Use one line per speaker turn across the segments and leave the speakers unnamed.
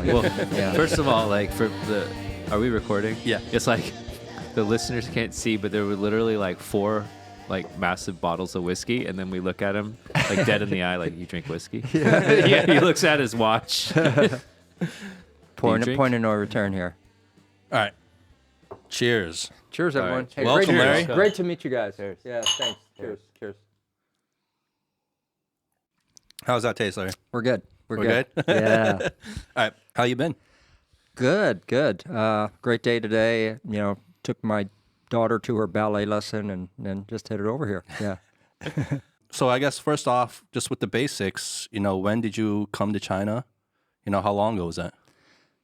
family.
Well,
Yeah.
first of all, like are we recording?
Yeah.
It's like the listeners can't see, but there were literally like 4 like massive bottles of whiskey, and then we look at him like dead in the eye, like, you drink whiskey? Yeah. He looks at his watch.
Point
drink?
of no return here.
All right. Cheers.
Cheers,
All
everyone.
right.
Hey,
Welcome,
great,
Larry.
Great to meet you guys.
Cheers.
Yeah, thanks. Cheers. Cheers.
How's that taste, Larry?
We're good. We're
We're
good.
good?
Yeah.
All right. How you been?
Good. Great day today. You know, took my daughter to her ballet lesson and then just headed over here. Yeah.
So I guess first off, just with the basics, when did you come to China? How long ago was that?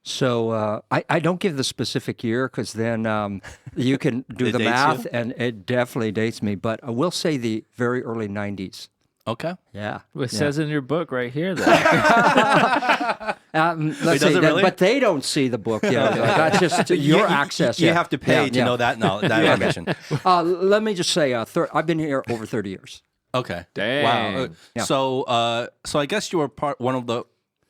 So I don't give the specific year because then you can do
It
the
dates
math,
you?
and it definitely dates me. But I will say the very early 90s.
Okay.
Yeah.
It says in your book right here, though.
Let's
does
say
it
that,
really?
but they don't see the book. Yeah, that's just your access.
You
yeah.
have to pay
Yeah,
to
yeah.
know that that information.
Let me just say, I've been here over 30 years.
Okay.
Dang.
Wow.
Yeah.
So I guess you were one of the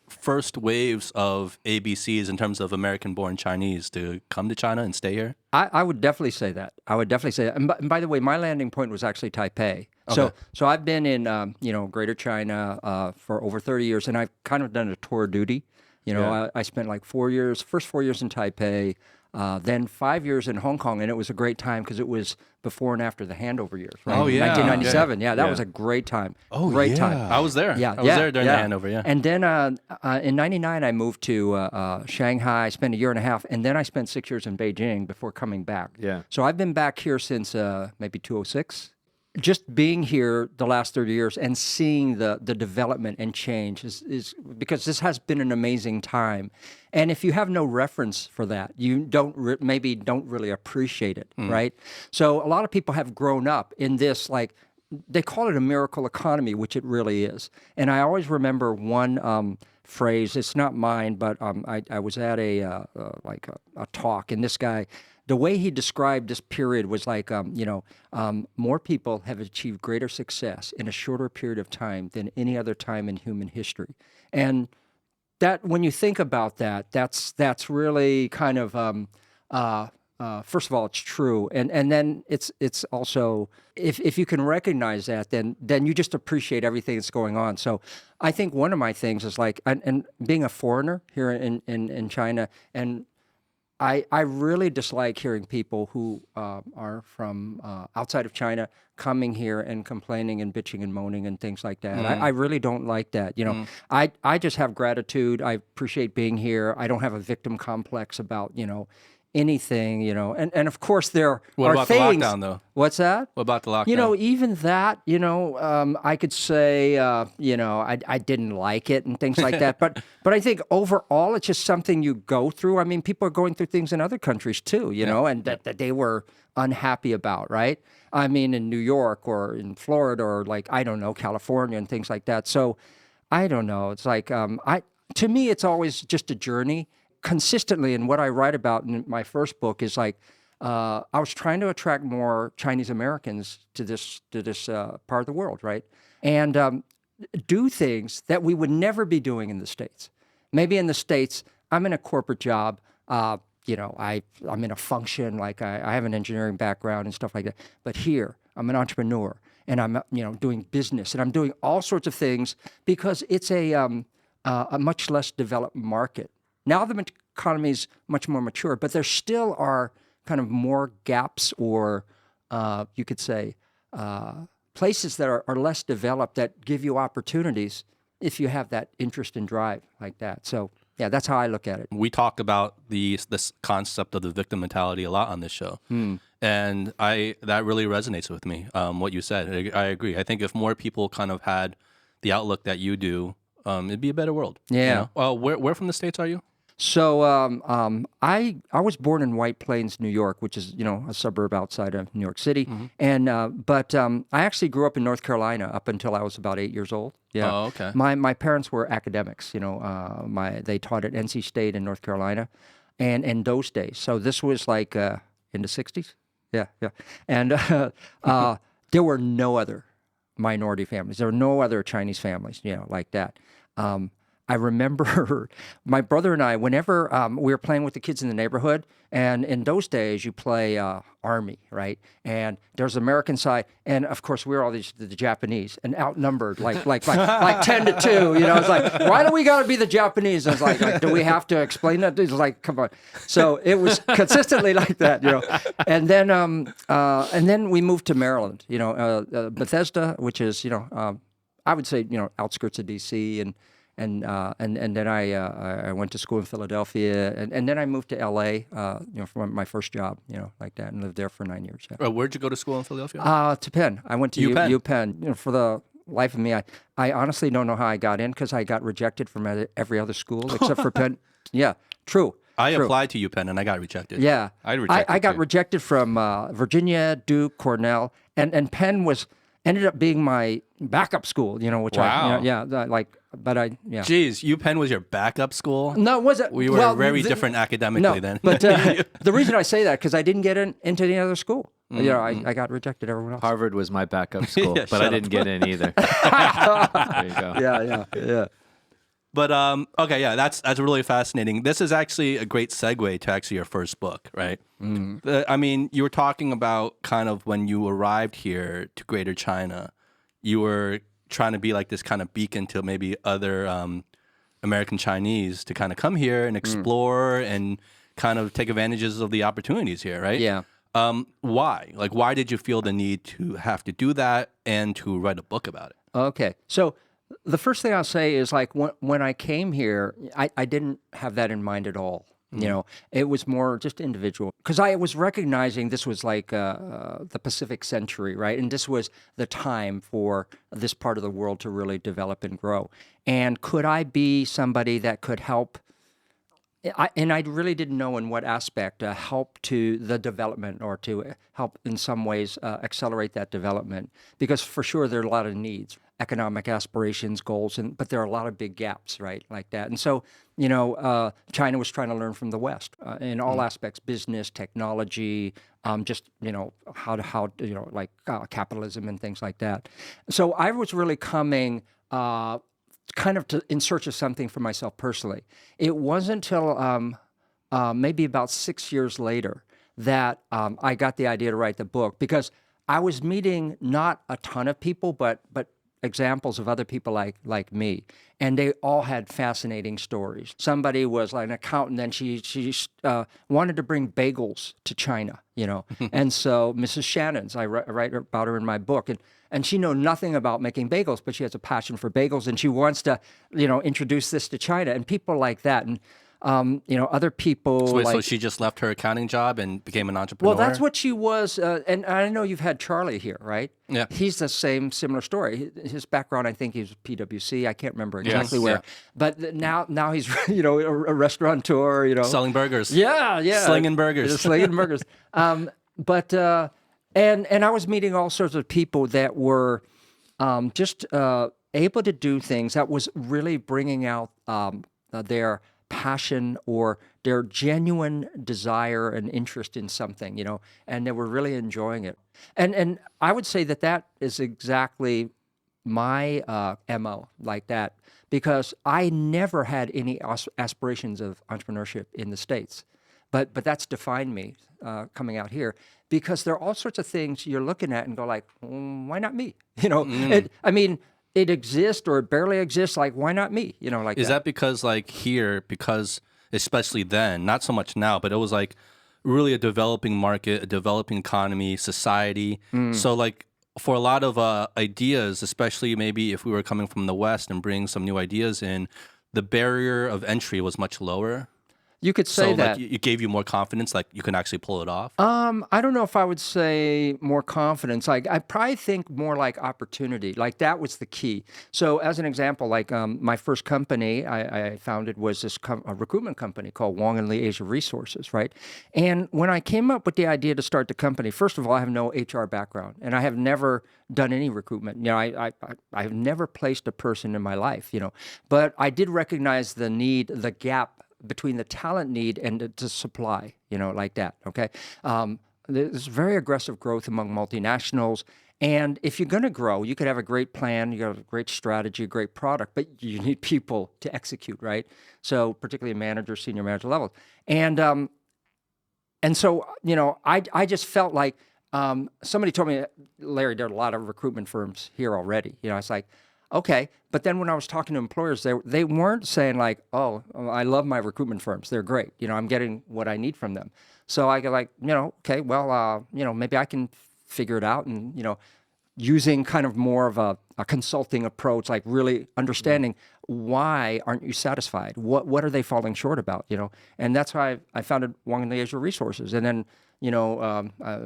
first waves of ABCs in terms of American-born Chinese to come to China and stay here.
I would definitely say that. And by the way, my landing point was actually Taipei.
Okay.
So I've been in Greater China for over 30 years, and I've kind of done a tour of duty. I spent like 4 years, first 4 years in Taipei, then 5 years in Hong Kong, and it was a great time because it was before and after the handover years. Right?
Oh, yeah.
1997. Yeah, that
Yeah.
was a great time.
Oh,
great
yeah.
time.
I was there.
Yeah,
I was there during the handover, yeah.
And then in '99, I moved to Shanghai. I spent a year and a half, and then I spent 6 years in Beijing before coming back.
Yeah.
So I've been back here since maybe 2006. Just being here the last 30 years and seeing the development and change is because this has been an amazing time. And if you have no reference for that, you maybe don't really appreciate it, right? So a lot of people have grown up in this, like, they call it a miracle economy, which it really is. And I always remember one phrase. It's not mine, but I was at a talk, and this guy, the way he described this period was like, more people have achieved greater success in a shorter period of time than any other time in human history. And that, when you think about that, that's really kind of, first of all, it's true. And then it's also, if you can recognize that, then you just appreciate everything that's going on. So I think one of my things is like, and being a foreigner here in China, and I really dislike hearing people who are from outside of China coming here and complaining and bitching and moaning and things like that. I really don't like that. I just have gratitude. I appreciate being here. I don't have a victim complex about, anything, and of course there
What
are
about
things.
the lockdown, though?
What's that?
What about the lockdown?
Even that, I could say, I didn't like it and things like that. But I think overall, it's just something you go through. I mean, people are going through things in other countries too, and that they were unhappy about, right? I mean, in New York or in Florida or I don't know, California and things like that. So I don't know. It's like, to me, it's always just a journey. Consistently, and what I write about in my first book is like, I was trying to attract more Chinese Americans to this part of the world, right? And do things that we would never be doing in the States. Maybe in the States, I'm in a corporate job. I'm in a function, like I have an engineering background and stuff like that. But here, I'm an entrepreneur, and I'm doing business, and I'm doing all sorts of things because it's a much less developed market. Now the economy is much more mature, but there still are kind of more gaps, or you could say places that are less developed that give you opportunities if you have that interest and drive like that. So yeah, that's how I look at it.
We talk about this concept of the victim mentality a lot on this show, and that really resonates with me. What you said, I agree. I think if more people kind of had the outlook that you do, it'd be a better world.
Yeah.
Well, where from the States are you?
So I was born in White Plains, New York, which is a suburb outside of New York City, and but I actually grew up in North Carolina up until I was about 8 years old. Yeah.
Oh, okay.
My parents were academics. They taught at NC State in North Carolina, and in those days. So this was like in the '60s. Yeah, yeah, and there were no other minority families. There were no other Chinese families, like that. I remember my brother and I, whenever we were playing with the kids in the neighborhood, and in those days you play Army, right? And there's the American side, and of course we were all the Japanese, and outnumbered like 10-2. You know, it's like, why do we got to be the Japanese? I was like, do we have to explain that? It's like, come on. So it was consistently like that, you know. And then we moved to Maryland, you know, Bethesda, which is, you know, I would say, you know, outskirts of DC, and then I went to school in Philadelphia, and then I moved to LA, you know, for my first job, you know, like that, and lived there for 9 years. Yeah.
Where'd you go to school in Philadelphia?
To Penn. I went to UPenn. You know, for the life of me, I honestly don't know how I got in, because I got rejected from every other school except for Penn. Yeah, true.
I applied to UPenn and I got rejected.
Yeah,
I
got rejected from Virginia, Duke, Cornell, and Penn ended up being my backup school. You know, which
Wow.
Geez,
UPenn was your backup school?
No, was it?
We were very different academically then.
But the reason I say that, because I didn't get into any other school. You know, I got rejected. Everyone else.
Harvard was my backup school,
Yeah,
but I didn't get in either. There you go.
Yeah.
But okay, yeah, that's really fascinating. This is actually a great segue to actually your first book, right? I mean, you were talking about kind of when you arrived here to Greater China, you were trying to be like this kind of beacon to maybe other American Chinese to kind of come here and explore and kind of take advantages of the opportunities here, right?
Yeah.
Why? Like, why did you feel the need to have to do that and to write a book about it?
Okay. So the first thing I'll say is, like, when I came here, I didn't have that in mind at all. You know, it was more just individual, because I was recognizing this was like the Pacific century, right? And this was the time for this part of the world to really develop and grow. And could I be somebody that could help? And I really didn't know in what aspect help to the development, or to help in some ways accelerate that development, because for sure there are a lot of needs, economic aspirations, goals, but there are a lot of big gaps, right, like that. And so, you know, China was trying to learn from the West in all aspects: business, technology, just, you know, how you know, like capitalism and things like that. So I was really coming kind of in search of something for myself personally. It wasn't until maybe about 6 years later that I got the idea to write the book, because I was meeting not a ton of people, but examples of other people like me, and they all had fascinating stories. Somebody was like an accountant, and she wanted to bring bagels to China, you know, and so Mrs. Shannon's, I write about her in my book, and she knows nothing about making bagels, but she has a passion for bagels, and she wants to, you know, introduce this to China, and people like that, and you know, other people.
So she just left her accounting job and became an entrepreneur?
Well, that's what she was. And I know you've had Charlie here, right?
Yeah.
He's the similar story. His background, I think he was PwC. I can't remember exactly where.
Yeah.
But now he's, you know, a restaurateur, you know.
Selling burgers.
Yeah.
Slinging burgers.
Slinging burgers. And I was meeting all sorts of people that were just able to do things that was really bringing out their passion or their genuine desire and interest in something, you know, and they were really enjoying it. And I would say that is exactly my MO, like that, because I never had any aspirations of entrepreneurship in the States, but that's defined me coming out here, because there are all sorts of things you're looking at and go like, why not me? You know, it exists or it barely exists. Like, why not me? You know, like
Is that because, like, here, because especially then, not so much now, but it was like really a developing market, a developing economy, society. So, like, for a lot of ideas, especially maybe if we were coming from the West and bringing some new ideas in, the barrier of entry was much lower.
You could say that.
Like, it gave you more confidence, like you can actually pull it off?
I don't know if I would say more confidence. Like, I probably think more like opportunity. Like, that was the key. So as an example, like my first company I founded was this a recruitment company called Wang and Asia Resources, right? And when I came up with the idea to start the company, first of all, I have no HR background, and I have never done any recruitment. You know, I've never placed a person in my life, you know, but I did recognize the need, the gap between the talent need and the supply, you know, like that, okay? There's very aggressive growth among multinationals, And if you're going to grow, you could have a great plan, you have a great strategy, a great product, but you need people to execute, right? So particularly manager, senior manager level. And so, I just felt like somebody told me, Larry, there are a lot of recruitment firms here already. It's like, okay. But then when I was talking to employers, they weren't saying like, oh, I love my recruitment firms. They're great. I'm getting what I need from them. So I go like, okay, well, maybe I can figure it out. And, using kind of more of a consulting approach, like really understanding why aren't you satisfied? What are they falling short about? And that's why I founded Wang and Beida Resources. And then,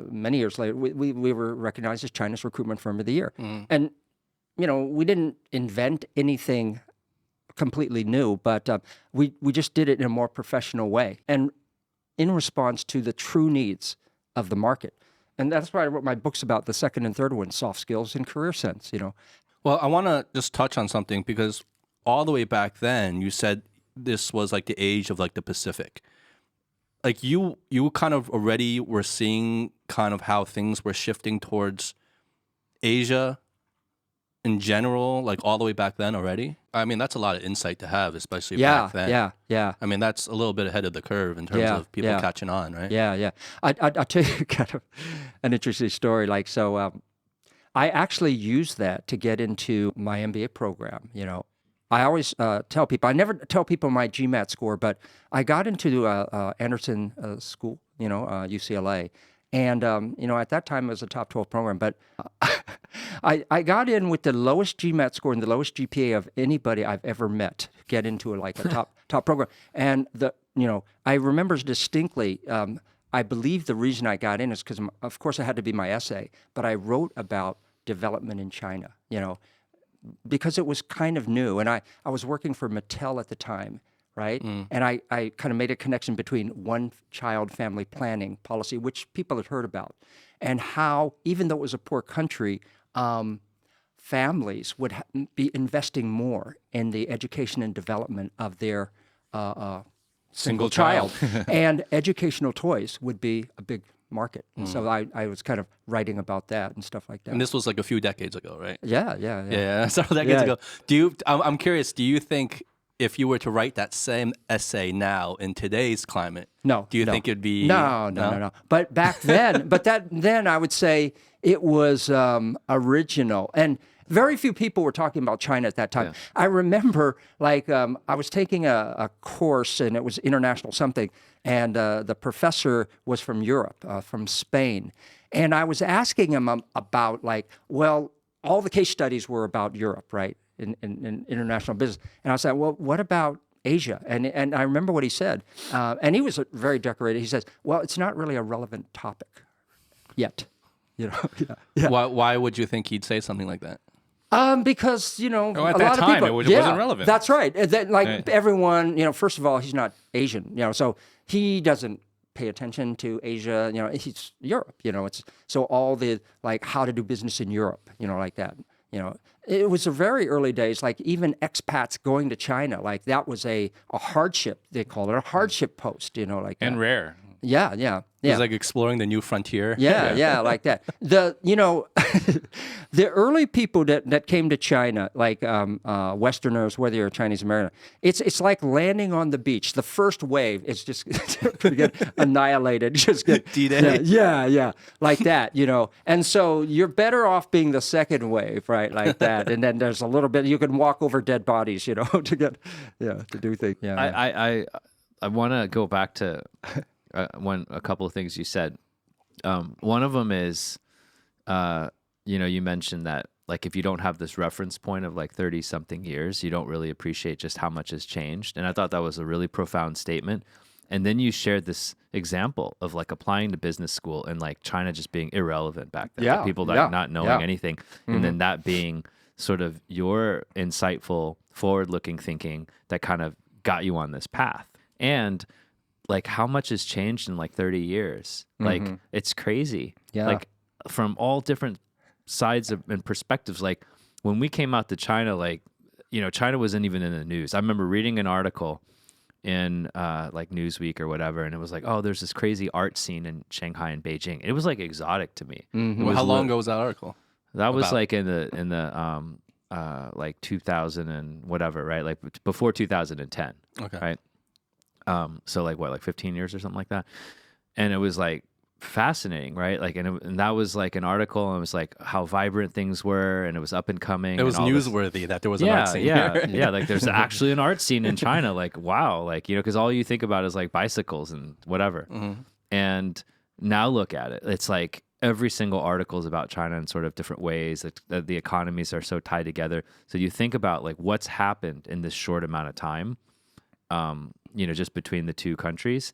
many years later, we were recognized as China's Recruitment Firm of the Year. And, we didn't invent anything completely new, but we just did it in a more professional way and in response to the true needs of the market. And that's why I wrote my books about the second and third one, soft skills and career sense,
Well, I want to just touch on something because all the way back then, you said this was like the age of like the Pacific. Like you kind of already were seeing kind of how things were shifting towards Asia in general, like all the way back then already. I mean, that's a lot of insight to have, especially back then.
Yeah.
I mean, that's a little bit ahead of the curve in terms of people catching on, right?
Yeah. I'll tell you kind of an interesting story. Like, so I actually used that to get into my MBA program, I always tell people, I never tell people my GMAT score, but I got into Anderson School, UCLA. And, at that time it was a top 12 program, but I got in with the lowest GMAT score and the lowest GPA of anybody I've ever met, get into like a top program. And I remember distinctly, I believe the reason I got in is because, of course, it had to be my essay, but I wrote about development in China, because it was kind of new. And I was working for Mattel at the time, right? And I kind of made a connection between one-child family planning policy, which people had heard about, and how, even though it was a poor country, families would be investing more in the education and development of their single child. And educational toys would be a big market. And so I was kind of writing about that and stuff like that.
And this was like a few decades ago, right?
Yeah.
Several decades ago. I'm curious, do you think if you were to write that same essay now in today's climate, do you think it'd be...
No. But back then, then I would say it was original. And very few people were talking about China at that time. Yeah. I remember, like, I was taking a course, and it was international something, and the professor was from Europe, from Spain. And I was asking him about, like, well, all the case studies were about Europe, right, in international business. And I was like, well, what about Asia? And I remember what he said. And he was very decorated. He says, well, it's not really a relevant topic yet.
Why would you think he'd say something like that?
Because,
at
a
that
lot
time,
of people,
it wasn't relevant.
That's right. Everyone, first of all, he's not Asian, so he doesn't pay attention to Asia, he's Europe, it's so all the, like, how to do business in Europe, like that, it was the very early days, like even expats going to China, like that was a hardship, they called it a hardship post, like
and
that.
rare.
Yeah.
It was like exploring the new frontier.
Yeah, like that. The the early people that came to China, like Westerners, whether you're a Chinese American, it's like landing on the beach. The first wave is just going to get annihilated. Just get
D-Day.
Yeah, like that. And so you're better off being the second wave, right, like that. And then there's a little bit you can walk over dead bodies, to get to do things. Yeah.
I want to go back to. A couple of things you said. One of them is, you mentioned that, like, if you don't have this reference point of like 30 something years, you don't really appreciate just how much has changed. And I thought that was a really profound statement. And then you shared this example of like applying to business school and like China just being irrelevant back then.
Yeah,
People not knowing anything. And then that being sort of your insightful, forward-looking thinking that kind of got you on this path. And like how much has changed in like 30 years. Like it's crazy.
Yeah.
Like from all different sides and perspectives. Like when we came out to China, like, China wasn't even in the news. I remember reading an article in like Newsweek or whatever, and it was like, oh, there's this crazy art scene in Shanghai and Beijing. It was like exotic to me.
How long ago was that article?
That was
About?
like in the like 2000 and whatever, right? Like before 2010.
Okay.
Right. So like what, like 15 years or something like that. And it was like fascinating, right? Like, and that was like an article, and it was like how vibrant things were, and it was up and coming.
It was
and all this.
newsworthy that there was an art scene here.
Yeah. Like there's actually an art scene in China. Like, wow. Like, you know, because all you think about is like bicycles and whatever. And now look at it. It's like every single article is about China in sort of different ways. That the economies are so tied together. So you think about like what's happened in this short amount of time, you know, just between the two countries.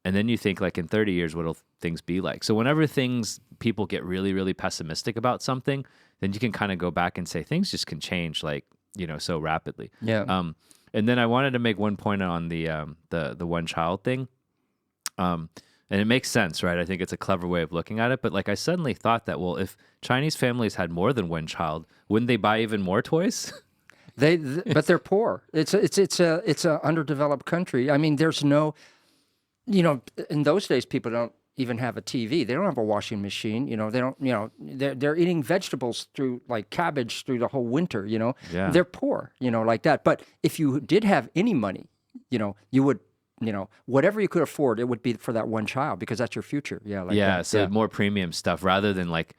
And then you think like in 30 years, what'll things be like? So whenever people get really, really pessimistic about something, then you can kind of go back and say things just can change like, you know, so rapidly.
Yeah.
And then I wanted to make one point on the one child thing. And it makes sense, right? I think it's a clever way of looking at it. But like I suddenly thought that, well, if Chinese families had more than one child, wouldn't they buy even more toys?
But they're poor. It's a underdeveloped country. I mean, there's no, you know, in those days, people don't even have a TV. They don't have a washing machine. You know, they don't. You know, they're eating vegetables through like cabbage through the whole winter. You know,
Yeah.
They're poor. You know, like that. But if you did have any money, you know, you would. You know, whatever you could afford, it would be for that one child because that's your future. Yeah. Like
Yeah.
that.
So more premium stuff rather than like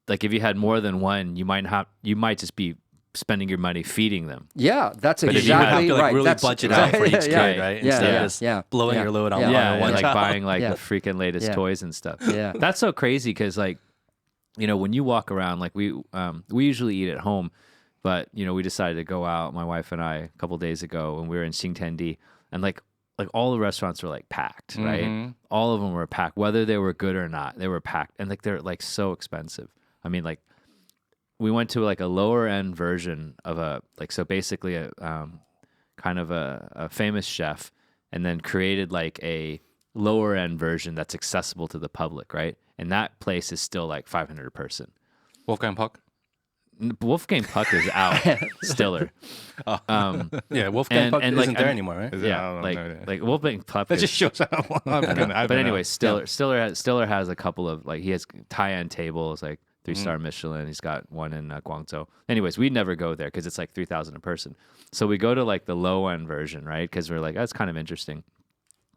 if you had more than one, you might just be spending your money feeding them.
Yeah, that's
But if you have
exactly
to like
right.
really
That's
budget out for each kid,
yeah,
right?
Yeah,
Instead
yeah,
of just
yeah,
blowing
yeah.
your load on
Yeah.
one,
Yeah,
one
and like
child.
buying like
Yeah.
the freaking latest
Yeah.
toys and stuff.
Yeah.
That's so crazy because like, you know, when you walk around, like we usually eat at home, but you know, we decided to go out, my wife and I, a couple days ago, and we were in Xingtiandi, and like all the restaurants were like packed, right? All of them were packed, whether they were good or not, they were packed, and like they're like so expensive. I mean, like we went to like a lower end version of so basically a kind of a famous chef, and then created like a lower end version that's accessible to the public, right? And that place is still like 500 a person.
Wolfgang Puck.
Wolfgang Puck is out, Stiller.
Yeah, Wolfgang Puck
and,
isn't
like,
there
I'm-
anymore, right?
Yeah, like Wolfgang Puck.
That
is-
just shows how long I've been.
but anyway, Stiller has a couple of like he has tie-end tables like 3-star Michelin. He's got one in Guangzhou. Anyways, we never go there because it's like 3,000 a person. So we go to like the low end version, right? Because we're like, that's kind of interesting.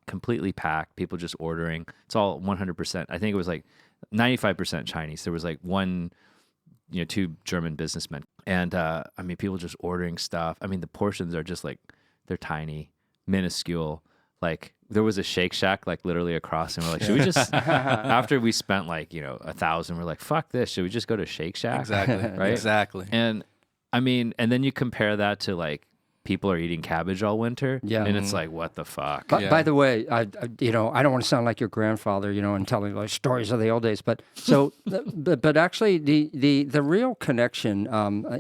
Completely packed, people just ordering. It's all 100%. I think it was like 95% Chinese. There was like one, you know, 2 German businessmen, and I mean, people just ordering stuff. I mean, the portions are just like they're tiny, minuscule. Like there was a Shake Shack like literally across, and we're like, should we just after we spent like, you know, 1,000, we're like, fuck this, should we just go to Shake Shack?
Exactly.
Right?
Exactly.
And I mean, and then you compare that to like people are eating cabbage all winter,
Yeah.
and it's like, what the fuck?
By,
Yeah.
by the way, you know, I don't want to sound like your grandfather, you know, and telling like stories of the old days, but so, but actually, the real connection,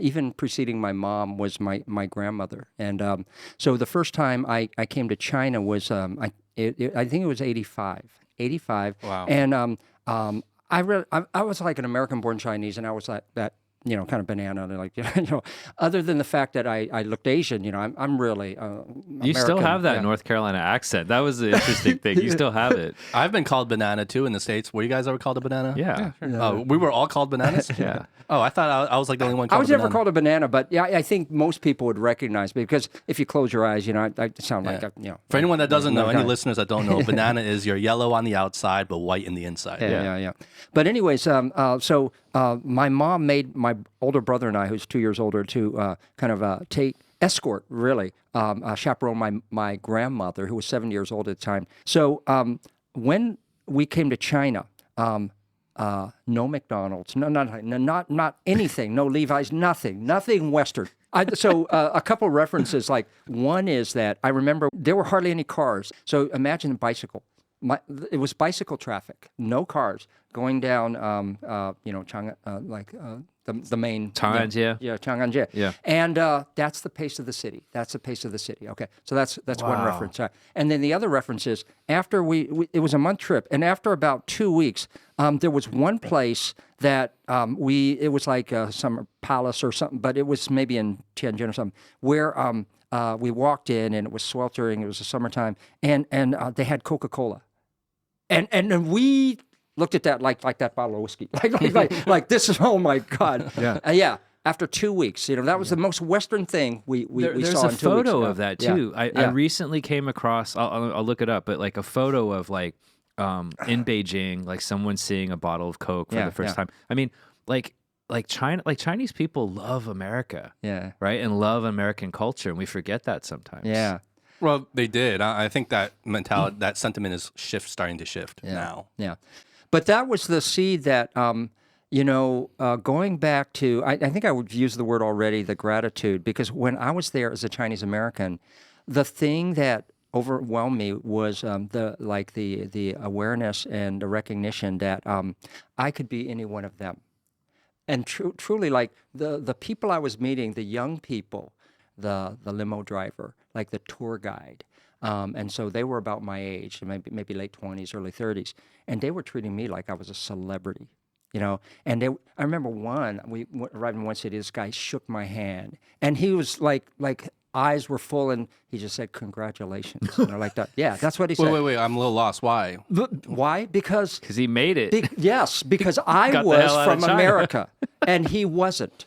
even preceding my mom, was my grandmother, and so the first time I came to China was I think it was 85.
Wow.
And I was like an American-born Chinese, and I was like that. You know, kind of banana, like, you know, other than the fact that I looked Asian, you know, I'm really
You still
American.
have that
Yeah.
North Carolina accent. That was the interesting thing. You still have it.
I've been called banana too in the States. Were you guys ever called a banana?
Yeah.
Oh, we were all called bananas?
Yeah.
Oh, I thought I was like the only one
I
called
was
a
never
banana.
called a banana, but yeah, I think most people would recognize me because if you close your eyes, you know, I sound like a, you know.
For anyone that doesn't know,
another
any
guy.
listeners that don't know, banana is you're yellow on the outside but white in the inside.
Yeah. But anyways, so my mom made my older brother and I, who's 2 years older, to kind of escort, really, chaperone my grandmother, who was 7 years old at the time. So when we came to China, no McDonald's, not anything, no Levi's, nothing Western. So a couple references, like one is that I remember there were hardly any cars. So imagine a bicycle. It was bicycle traffic, no cars going down, you know, the main
Chang'an.
Yeah, Chang'an.
Yeah.
And that's the pace of the city. Okay, so that's one reference. And then the other reference is after it was a month trip, and after about 2 weeks, there was one place that it was like some palace or something, but it was maybe in Tianjin or something, where we walked in and it was sweltering. It was the summertime, and they had Coca-Cola. And we looked at that like that bottle of whiskey, like this is, oh my God. Yeah. After 2 weeks, that was the most Western thing we
There's
saw
a
in 2 weeks.
photo of that too.
Yeah.
I recently came across. I'll look it up, but like a photo of like in Beijing, like someone seeing a bottle of Coke for the first time. I mean, like Chinese people love America, right, and love American culture, and we forget that sometimes.
Yeah.
Well, they did. I think that mentality, that sentiment is starting to shift now.
Yeah. But that was the seed that, going back to, I think I would use the word already, the gratitude, because when I was there as a Chinese American, the thing that overwhelmed me was the awareness and the recognition that I could be any one of them. And truly, like the people I was meeting, the young people, the limo driver, like the tour guide, and so they were about my age, maybe late 20s, early 30s, and they were treating me like I was a celebrity, And I remember we arrived in one city. This guy shook my hand, and he was like eyes were full, and he just said, "Congratulations," like that. Yeah, that's what he said.
Wait, I'm a little lost. Why?
Why? Because
he made it.
Yes, because I
Got the
was
hell out of
from
China.
America, and he wasn't.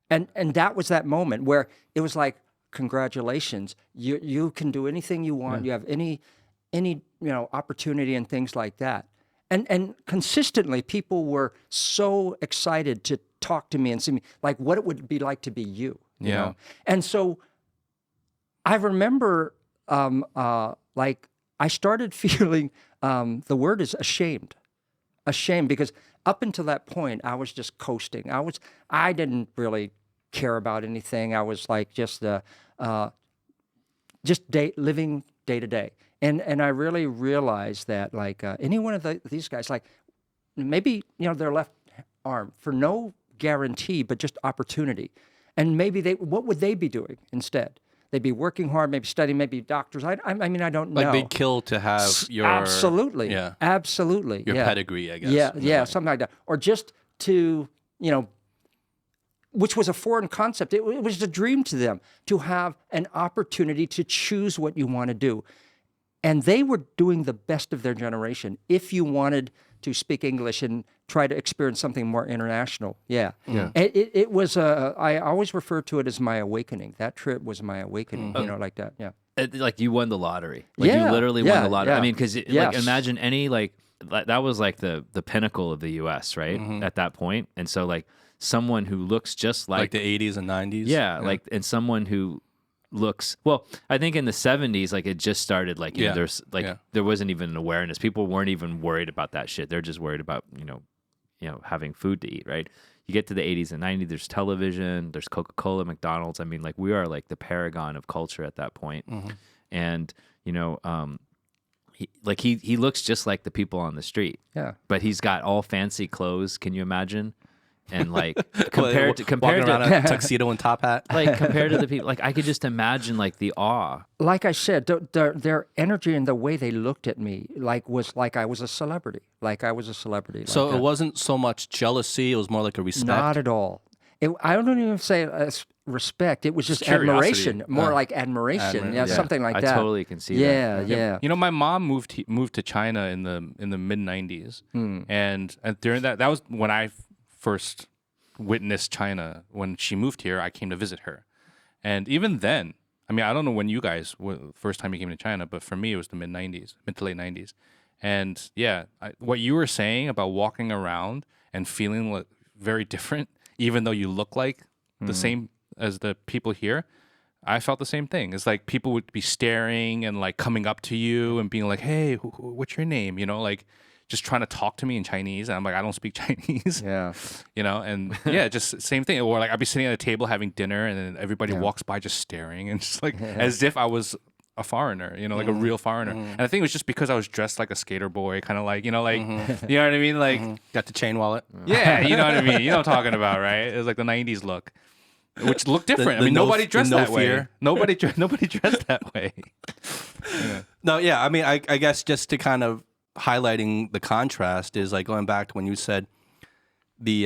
And that was that moment where it was like, congratulations, you can do anything you want. You have any opportunity and things like that. And consistently, people were so excited to talk to me and see me, like what it would be like to be you. You know? And so I remember, like I started feeling, the word is ashamed, because up until that point, I was just coasting. I didn't really care about anything. I was like just living day to day. And I really realized that like any one of these guys, like maybe, their left arm for no guarantee, but just opportunity. And maybe what would they be doing instead? They'd be working hard, maybe studying, maybe doctors. I mean, I don't know.
Like they'd kill to have your...
Absolutely.
Yeah.
Absolutely.
Your pedigree, I guess.
Yeah, something like that. Or just to, which was a foreign concept. It was a dream to them to have an opportunity to choose what you want to do. And they were doing the best of their generation. If you wanted to speak English and try to experience something more international, it was I always refer to it as my awakening. That trip was my awakening, like that. Yeah,
like you won the lottery. Like you literally won the lottery.
Yeah.
I mean, because like imagine any that was like the pinnacle of the U.S. right at that point, and so like someone who looks just like
the 80s and 90s.
Yeah, like and someone who looks well. I think in the 70s, like it just started. Like there's like there wasn't even an awareness. People weren't even worried about that shit. They're just worried about having food to eat. Right. You get to the 80s and 90s. There's television. There's Coca-Cola, McDonald's. I mean, like we are like the paragon of culture at that point. And he looks just like the people on the street. Yeah. But he's got all fancy clothes. Can you imagine? And like compared to
a tuxedo and top hat,
like compared to the people, like I could just imagine like the awe.
Like I said, their energy and the way they looked at me, was like I was a celebrity.
So it wasn't so much jealousy; it was more like a respect.
Not at all. I don't even say respect. It was just admiration, more like admiration. Yeah, something like that.
I totally can see that.
Yeah.
My mom moved to China in the mid 90s, and during that was when I first witnessed China. When she moved here, I came to visit her. And even then, I mean, I don't know when you guys, first time you came to China, but for me, it was the mid to late 90s. And what you were saying about walking around and feeling very different, even though you look like the same as the people here, I felt the same thing. It's like people would be staring and like coming up to you and being like, hey, what's your name? Like, just trying to talk to me in Chinese, and I'm like, I don't speak Chinese. Yeah. And just same thing. Or like I'd be sitting at a table having dinner, and then everybody walks by just staring, and just like as if I was a foreigner, like a real foreigner. And I think it was just because I was dressed like a skater boy, kind of like, you know what I mean? Like
got the chain wallet.
Yeah, you know what I mean? You know what I'm talking about, right? It was like the 90s look, which looked different. Nobody dressed that way. Nobody dressed that way.
No, yeah. I mean, I guess just to kind of highlighting the contrast is like going back to when you said the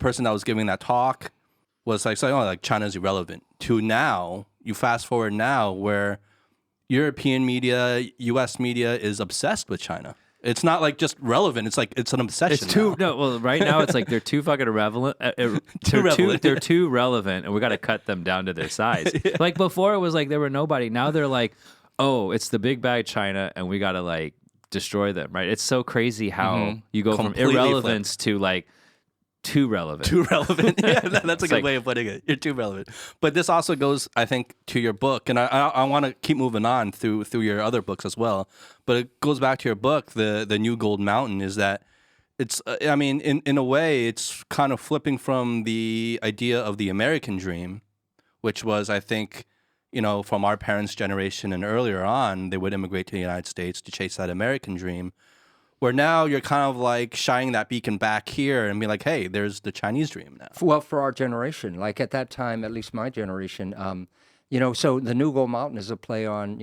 person that was giving that talk was like saying, like China's irrelevant, to now you fast forward now where European media, US media is obsessed with China. It's not like just relevant. It's like it's an obsession.
It's too
now.
no. Well, right now it's like they're too fucking irrelevant. They're too relevant, and we got to cut them down to their size. Like before, it was like they were nobody. Now they're like, oh, it's the big bad China, and we got to like destroy them. Right? It's so crazy how you go
Completely
from irrelevance to like too relevant.
Too relevant. Yeah, that's a good
like-
way of putting it. You're too relevant. But this also goes, I think, to your book, and I want to keep moving on through your other books as well. But it goes back to your book, the New Gold Mountain, is that it's, I mean, in a way, it's kind of flipping from the idea of the American dream, which was, I think, from our parents' generation and earlier on, they would immigrate to the United States to chase that American dream. Where now you're kind of like shining that beacon back here and be like, hey, there's the Chinese dream now.
Well, for our generation, like at that time, at least my generation, so the New Gold Mountain is a play on,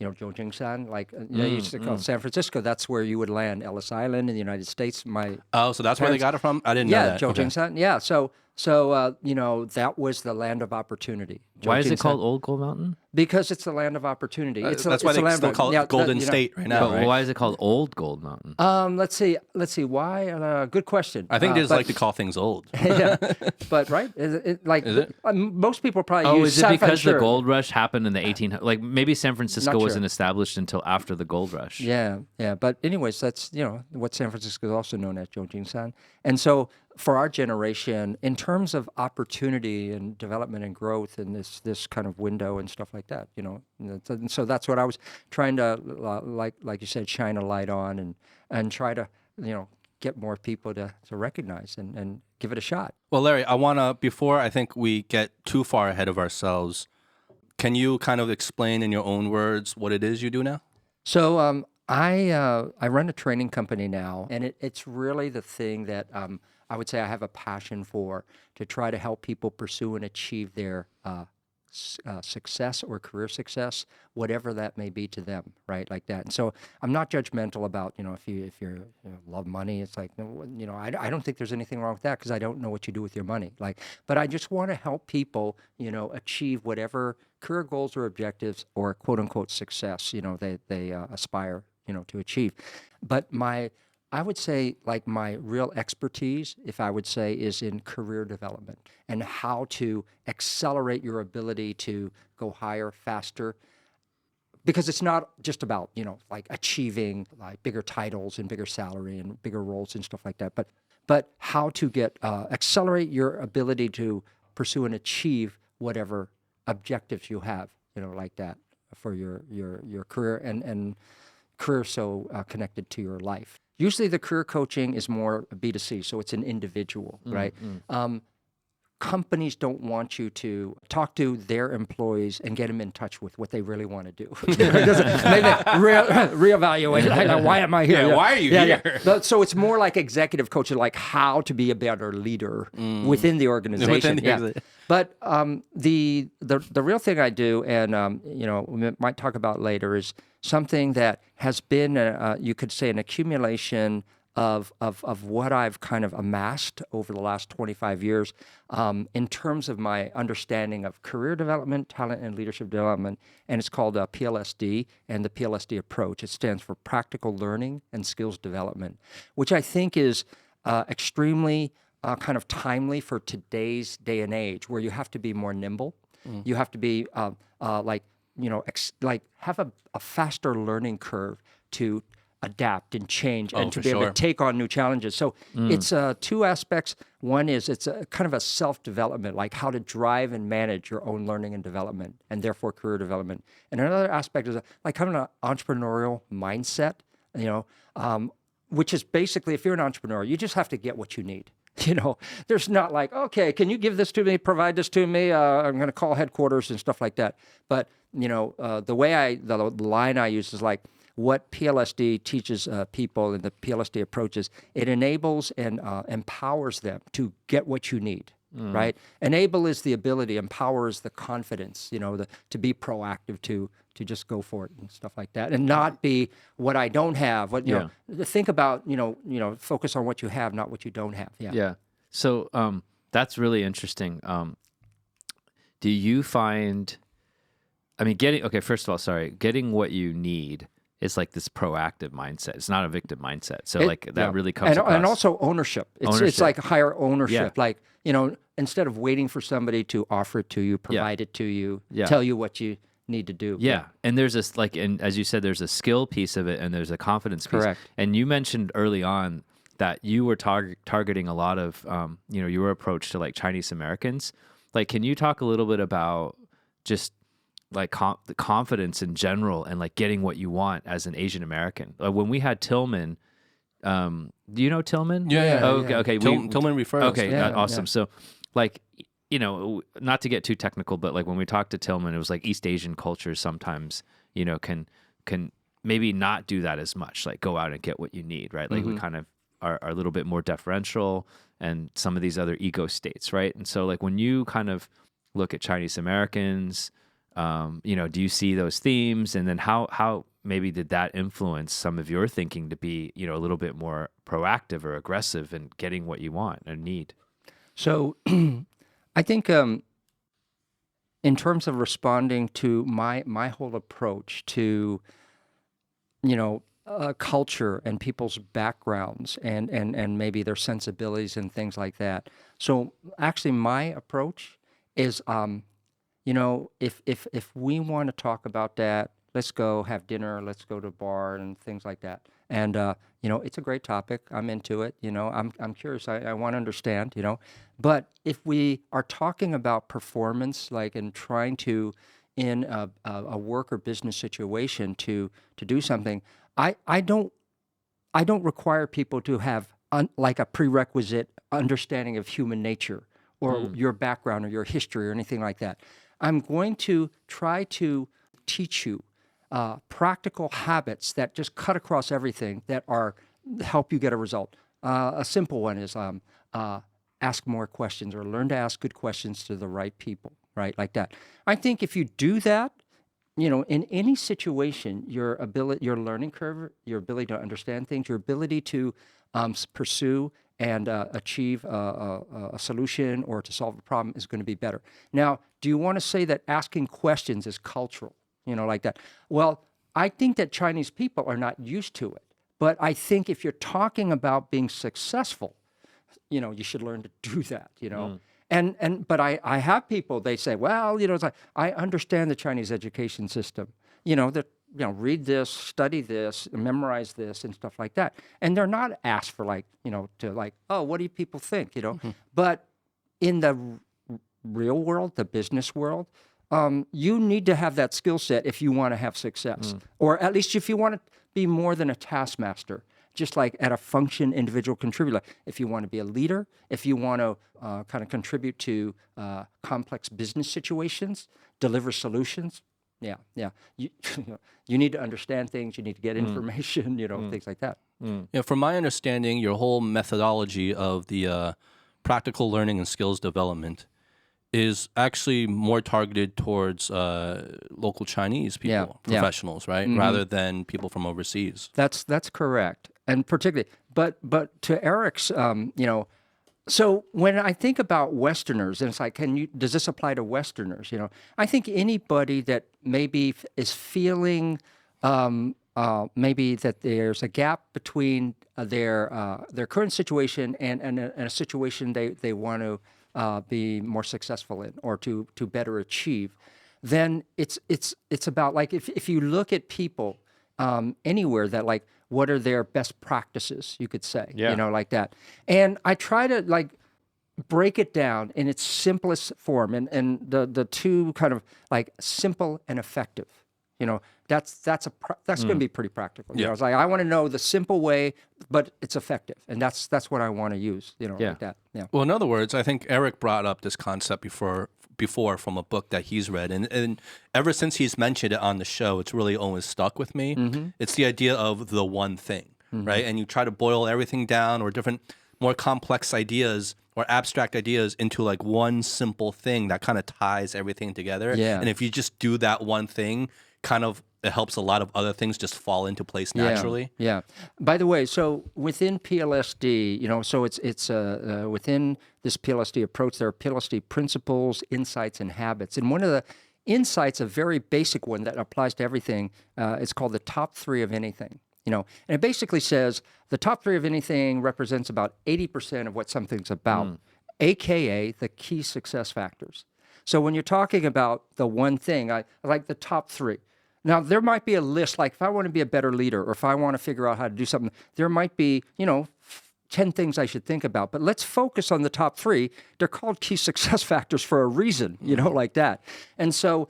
Zhoujingsan, like they used to call San Francisco. That's where you would land, Ellis Island in the United States.
Oh, so that's where they got it from? I didn't know that.
Zhoujingsan. Yeah, so that was the land of opportunity.
Why is it
Zhoujingsan.
called Old Gold Mountain?
Because it's the land of opportunity.
That's why they still call it Golden State right now,
But
right?
why is it called Old Gold Mountain?
Let's see. Why? Good question.
I think they just like to call things old.
Yeah, but right, is it? Most people probably use.
Is it because
sure.
the gold rush happened in the 1800s? Like maybe San Francisco
Not sure.
wasn't established until after the gold rush.
Yeah. But anyways, that's what San Francisco is also known as, Zhoujingsan. And so for our generation, in terms of opportunity and development and growth in this kind of window and stuff like that, and so that's what I was trying to like you said, shine a light on and try to get more people to recognize and give it a shot.
Well, Larry, I want to, before I think we get too far ahead of ourselves, can you kind of explain in your own words what it is you do now?
So I run a training company now, and it's really the thing that I would say I have a passion for, to try to help people pursue and achieve their success or career success, whatever that may be to them, right? Like that. And so I'm not judgmental about, if you love money, it's like, I don't think there's anything wrong with that, because I don't know what you do with your money. But I just want to help people, achieve whatever career goals or objectives or quote unquote success, they aspire, to achieve. But I would say like my real expertise, if I would say, is in career development and how to accelerate your ability to go higher, faster. Because it's not just about, like achieving like bigger titles and bigger salary and bigger roles and stuff like that, but how to get accelerate your ability to pursue and achieve whatever objectives you have, like that for your career and career so connected to your life. Usually the career coaching is more B2C, so it's an individual, right? Companies don't want you to talk to their employees and get them in touch with what they really want to do. Reevaluate, like, why am I here?
Yeah, why are you here?
But, so it's more like executive coaching, like how to be a better leader within the organization. But the real thing I do, and we might talk about later, is something that has been, you could say, an accumulation of what I've kind of amassed over the last 25 years in terms of my understanding of career development, talent, and leadership development. And it's called PLSD and the PLSD Approach. It stands for Practical Learning and Skills Development, which I think is extremely kind of timely for today's day and age, where you have to be more nimble. You have to be have a faster learning curve to adapt and change and to be able to take on new challenges. So it's two aspects. One is it's a kind of a self-development, like how to drive and manage your own learning and development, and therefore career development. And another aspect is like having an entrepreneurial mindset, which is basically, if you're an entrepreneur, you just have to get what you need. There's not like, okay, can you give this to me, provide this to me? I'm going to call headquarters and stuff like that. But, the line I use is like, what PLSD teaches people in the PLSD approaches, it enables and empowers them to get what you need, right? Enable is the ability, empower is the confidence, to be proactive, to just go for it and stuff like that, and not be what I don't have. What think about, focus on what you have, not what you don't have.
Yeah. So that's really interesting. Do you find? I mean, getting what you need it's like this proactive mindset. It's not a victim mindset. So
It-
like that
yeah.
really comes across.
And also ownership. It's
Ownership.
like higher ownership.
Yeah.
Like, instead of waiting for somebody to offer it to you, provide it to you,
Yeah.
tell you what you need to do.
Yeah. And there's this and as you said, there's a skill piece of it and there's a confidence piece.
Correct.
And you mentioned early on that you were targeting a lot of, your approach to like Chinese Americans. Like, can you talk a little bit about just like the confidence in general and like getting what you want as an Asian American? Like when we had Tillman, do you know Tillman?
Yeah.
Oh, okay. Okay.
Tillman referred us.
Okay.
Yeah,
Awesome.
yeah.
So like, not to get too technical, but like when we talked to Tillman, it was like East Asian cultures sometimes, can maybe not do that as much, like go out and get what you need, right? Like we kind of are a little bit more deferential and some of these other ego states, right? And so like when you kind of look at Chinese Americans, do you see those themes? And then how maybe did that influence some of your thinking to be, a little bit more proactive or aggressive in getting what you want and need?
So I think in terms of responding to my whole approach to, culture and people's backgrounds and maybe their sensibilities and things like that. So actually my approach is, if we want to talk about that, let's go have dinner, let's go to a bar and things like that. And, it's a great topic. I'm into it. I'm curious. I want to understand, but if we are talking about performance, like in trying to, in a work or business situation to do something, I don't require people to have like a prerequisite understanding of human nature or your background or your history or anything like that. I'm going to try to teach you practical habits that just cut across everything that help you get a result. A simple one is ask more questions or learn to ask good questions to the right people, right? Like that. I think if you do that, in any situation, your learning curve, your ability to understand things, your ability to pursue and achieve a solution or to solve a problem is going to be better. Now, do you want to say that asking questions is cultural, like that? Well, I think that Chinese people are not used to it. But I think if you're talking about being successful, you should learn to do that, But I have people, they say, well, it's like, I understand the Chinese education system, that, read this, study this, memorize this and stuff like that. And they're not asked for oh, what do people think, But in the real world, the business world, you need to have that skill set if you want to have success, or at least if you want to be more than a taskmaster. Just like at a function individual contributor. If you want to be a leader, if you want to kind of contribute to complex business situations, deliver solutions, you need to understand things, you need to get information, things like that.
Yeah, from my understanding, your whole methodology of the practical learning and skills development is actually more targeted towards local Chinese people, professionals, right? Rather than people from overseas.
That's correct. And particularly, but to Eric's, so when I think about Westerners, and it's like, does this apply to Westerners? I think anybody that maybe is feeling maybe that there's a gap between their current situation and a situation they want to be more successful in or to better achieve, then it's about like if you look at people anywhere that like, what are their best practices, you could say, like that. And I try to like break it down in its simplest form and the two kind of like simple and effective. That's going to be pretty practical. It's like, I want to know the simple way, but it's effective. And that's what I want to use, like that. Yeah.
Well, in other words, I think Eric brought up this concept before from a book that he's read. And ever since he's mentioned it on the show, it's really always stuck with me. It's the idea of the one thing, right? And you try to boil everything down or different, more complex ideas or abstract ideas into like one simple thing that kind of ties everything together.
Yeah.
And if you just do that one thing, it helps a lot of other things just fall into place naturally.
Yeah. By the way, so within PLSD, so it's within this PLSD approach, there are PLSD principles, insights, and habits. And one of the insight's a very basic one that applies to everything. It's called the top 3 of anything. And it basically says the top 3 of anything represents about 80% of what something's about, AKA the key success factors. So when you're talking about the one thing, I like the top 3. Now, there might be a list, like if I want to be a better leader or if I want to figure out how to do something, there might be, 10 things I should think about. But let's focus on the top 3. They're called key success factors for a reason, like that. And so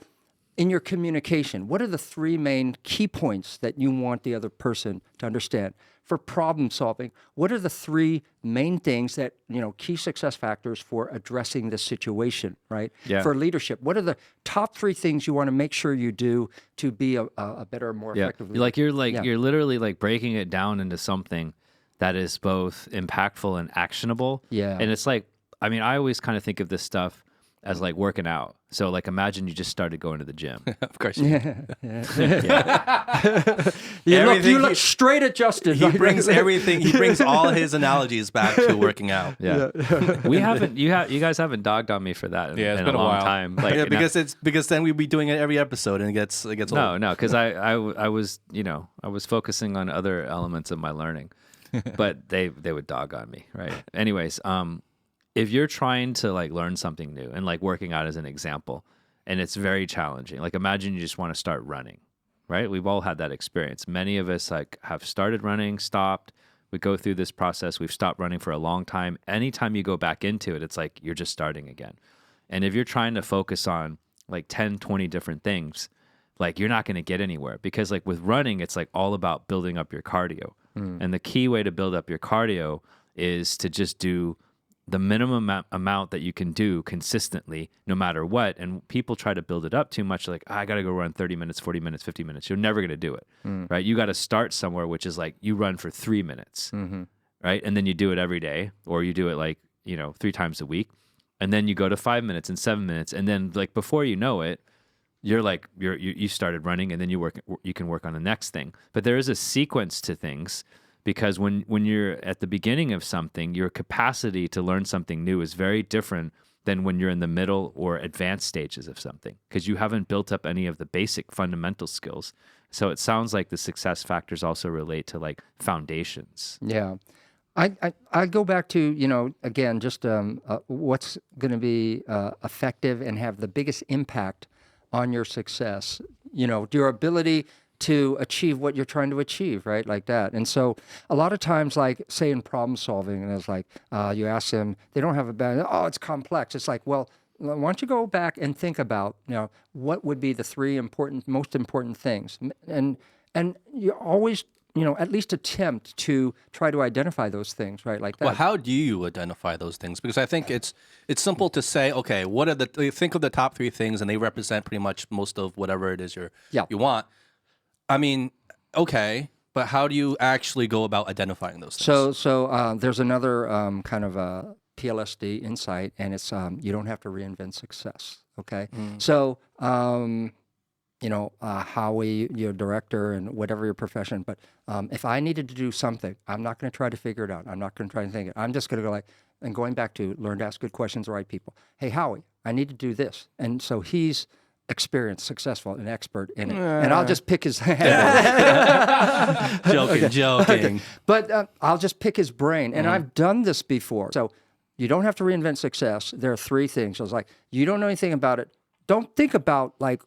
in your communication, what are the 3 main key points that you want the other person to understand? For problem solving, what are the 3 main things that, key success factors for addressing the situation, right?
Yeah.
For leadership, what are the top 3 things you want to make sure you do to be a better, more effective leader?
You're literally like breaking it down into something that is both impactful and actionable.
Yeah.
And it's like, I always kind of think of this stuff as like working out. So like imagine you just started going to the gym.
Of course.
You look straight adjusted.
He brings everything. He brings all his analogies back to working out.
Yeah. We haven't. You guys haven't dogged on me for that. In
it's
in
been
a
a
long
while.
time. Like,
because then we'd be doing it every episode, and it gets old.
No, because I was I was focusing on other elements of my learning, but they would dog on me, right? Anyways, if you're trying to like learn something new and like working out as an example, and it's very challenging, like imagine you just want to start running, right? We've all had that experience. Many of us like have started running, stopped. We go through this process. We've stopped running for a long time. Anytime you go back into it, it's like you're just starting again. And if you're trying to focus on like 10, 20 different things, like you're not going to get anywhere, because like with running, it's like all about building up your cardio. And the key way to build up your cardio is to just do the minimum amount that you can do consistently, no matter what. And people try to build it up too much, like, I got to go run 30 minutes, 40 minutes, 50 minutes. You're never going to do it, right? You got to start somewhere, which is like you run for 3 minutes, right? And then you do it every day, or you do it like, 3 times a week. And then you go to 5 minutes and 7 minutes. And then like before you know it, you started running, and then you can work on the next thing. But there is a sequence to things, because when you're at the beginning of something, your capacity to learn something new is very different than when you're in the middle or advanced stages of something, because you haven't built up any of the basic fundamental skills. So it sounds like the success factors also relate to like foundations.
Yeah. I go back to, again, just what's going to be effective and have the biggest impact on your success, your ability to achieve what you're trying to achieve, right? Like that. And so a lot of times, like say in problem solving, and it's like, you ask them, they don't have a bad, it's complex. It's like, well, why don't you go back and think about, what would be the 3 most important things? And you always, at least attempt to try to identify those things, right? Like that.
Well, how do you identify those things? Because I think it's simple to say, okay, what are think of the top 3 things, and they represent pretty much most of whatever it is you want. I mean, okay, but how do you actually go about identifying those things?
So there's another kind of a PLSD insight, and it's you don't have to reinvent success. Okay, so Howie, your director, and whatever your profession, but if I needed to do something, I'm not going to try to figure it out. I'm not going to try to think it. I'm just going to go and going back to learn to ask good questions, the right people. Hey, Howie, I need to do this, and so he's experienced, successful, and expert in it. And I'll just pick his
Joking.
Okay. But I'll just pick his brain. And I've done this before. So you don't have to reinvent success. There are 3 things. I was like, you don't know anything about it. Don't think about like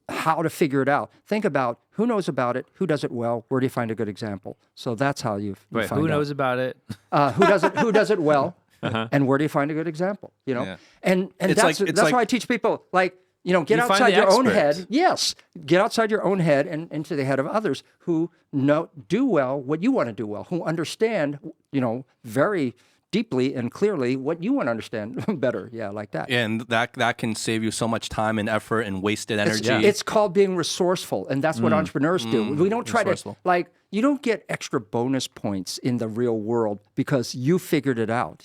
how to figure it out. Think about who knows about it, who does it well, where do you find a good example. So that's how you
Wait,
find
who
out.
knows about it?
Who does it well, and where do you find a good example?
Yeah.
And that's why I teach people like, get
You find
outside
the
your own
experts.
head. Yes, get outside your own head and into the head of others who do well what you want to do well, who understand, very deeply and clearly what you want to understand better. Yeah, like that.
And that can save you so much time and effort and wasted energy.
It's called being resourceful, and that's what entrepreneurs do. We don't try to you don't get extra bonus points in the real world because you figured it out,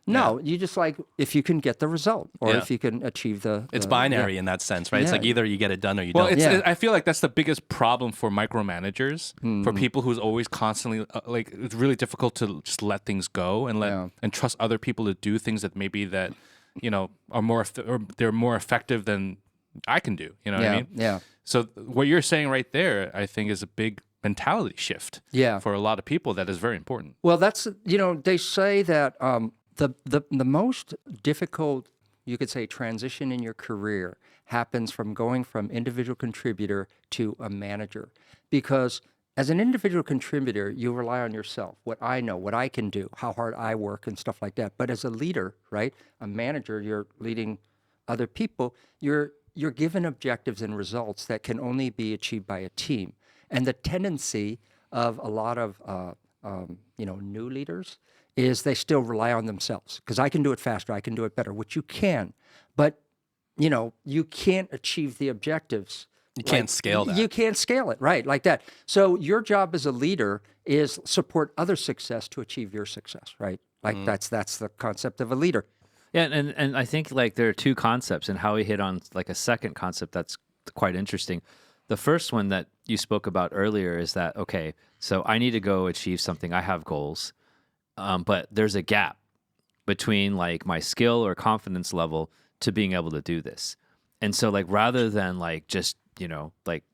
No, you just if you can get the result or if you can achieve
it's binary in that sense, right? It's like either you get it done or you don't.
I feel like that's the biggest problem for micromanagers, for people who's always constantly it's really difficult to just let things go and and trust other people to do things that maybe that are more or they're more effective than I can do. You know what I mean?
Yeah.
So what you're saying right there, I think, is a big mentality shift.
Yeah.
For a lot of people, that is very important.
Well, that's, they say that the most difficult, you could say, transition in your career happens from going from individual contributor to a manager. Because as an individual contributor, you rely on yourself, what I know, what I can do, how hard I work and stuff like that. But as a leader, right, a manager, you're leading other people, you're given objectives and results that can only be achieved by a team. And the tendency of a lot of new leaders is they still rely on themselves because I can do it faster, I can do it better, which you can, but you can't achieve the objectives.
You can't scale that.
You can't scale it, right, like that. So your job as a leader is support other success to achieve your success, right? Like that's the concept of a leader.
Yeah, and I think like there are two concepts, and Howie hit on like a second concept that's quite interesting. The first one that you spoke about earlier is that, okay, so I need to go achieve something. I have goals, but there's a gap between like my skill or confidence level to being able to do this. And so like rather than like just, like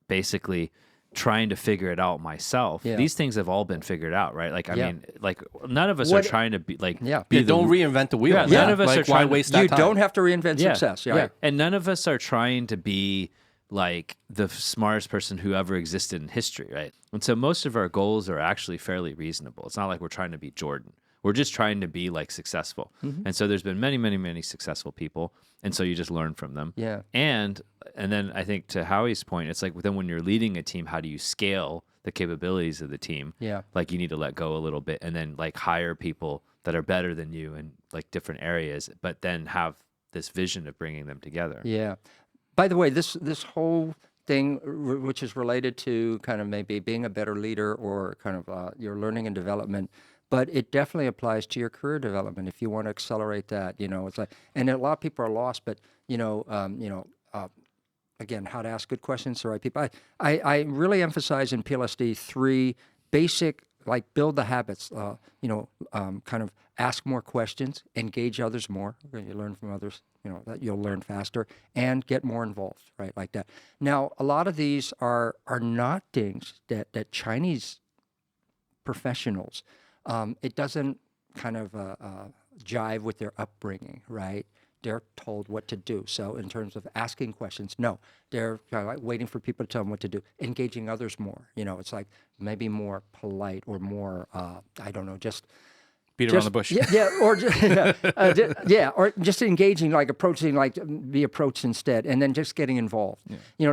basically trying to figure it out myself, these things have all been figured out, right? Like, I mean, like none of us are trying to be like,
don't reinvent the wheel.
Yeah, none of us
like,
are trying
why waste that
You
time?
don't have to reinvent success. Yeah.
And none of us are trying to be like the smartest person who ever existed in history, right? And so most of our goals are actually fairly reasonable. It's not like we're trying to be Jordan. We're just trying to be like successful. And so there's been many, many, many successful people. And so you just learn from them.
Yeah.
And then I think to Howie's point, it's like then when you're leading a team, how do you scale the capabilities of the team?
Yeah.
Like you need to let go a little bit and then like hire people that are better than you in like different areas, but then have this vision of bringing them together.
Yeah. By the way, this whole thing, which is related to kind of maybe being a better leader or kind of your learning and development, but it definitely applies to your career development if you want to accelerate that. It's like, and a lot of people are lost, but again, how to ask good questions to the right people. I really emphasize in PLSD 3 basic, like build the habits. Kind of ask more questions, engage others more. You learn from others. That you'll learn faster and get more involved, right? Like that. Now, a lot of these are not things that Chinese professionals. It doesn't kind of jive with their upbringing, right? They're told what to do. So in terms of asking questions, no, they're kind of like waiting for people to tell them what to do. Engaging others more, it's like maybe more polite or more, I don't know, just
beat around the bush.
Or just engaging, like approaching, like be approached instead, and then just getting involved.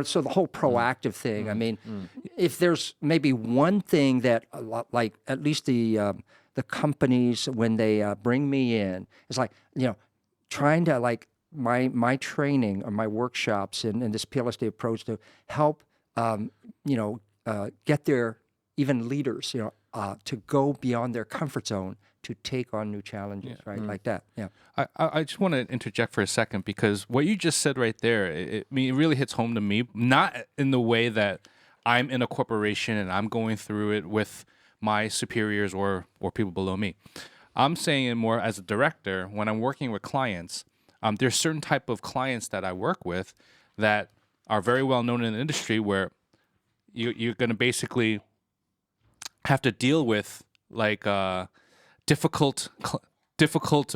So the whole proactive thing. I mean, if there's maybe one thing that, like at least the companies when they bring me in, it's like trying to like my training or my workshops in this PLSD approach to help get their even leaders to go beyond their comfort zone to take on new challenges, right? Like that. Yeah.
I just want to interject for a second because what you just said right there, it really hits home to me. Not in the way that I'm in a corporation and I'm going through it with my superiors or people below me. I'm saying it more as a director when I'm working with clients. There's certain type of clients that I work with that are very well known in the industry where you're going to basically have to deal with like difficult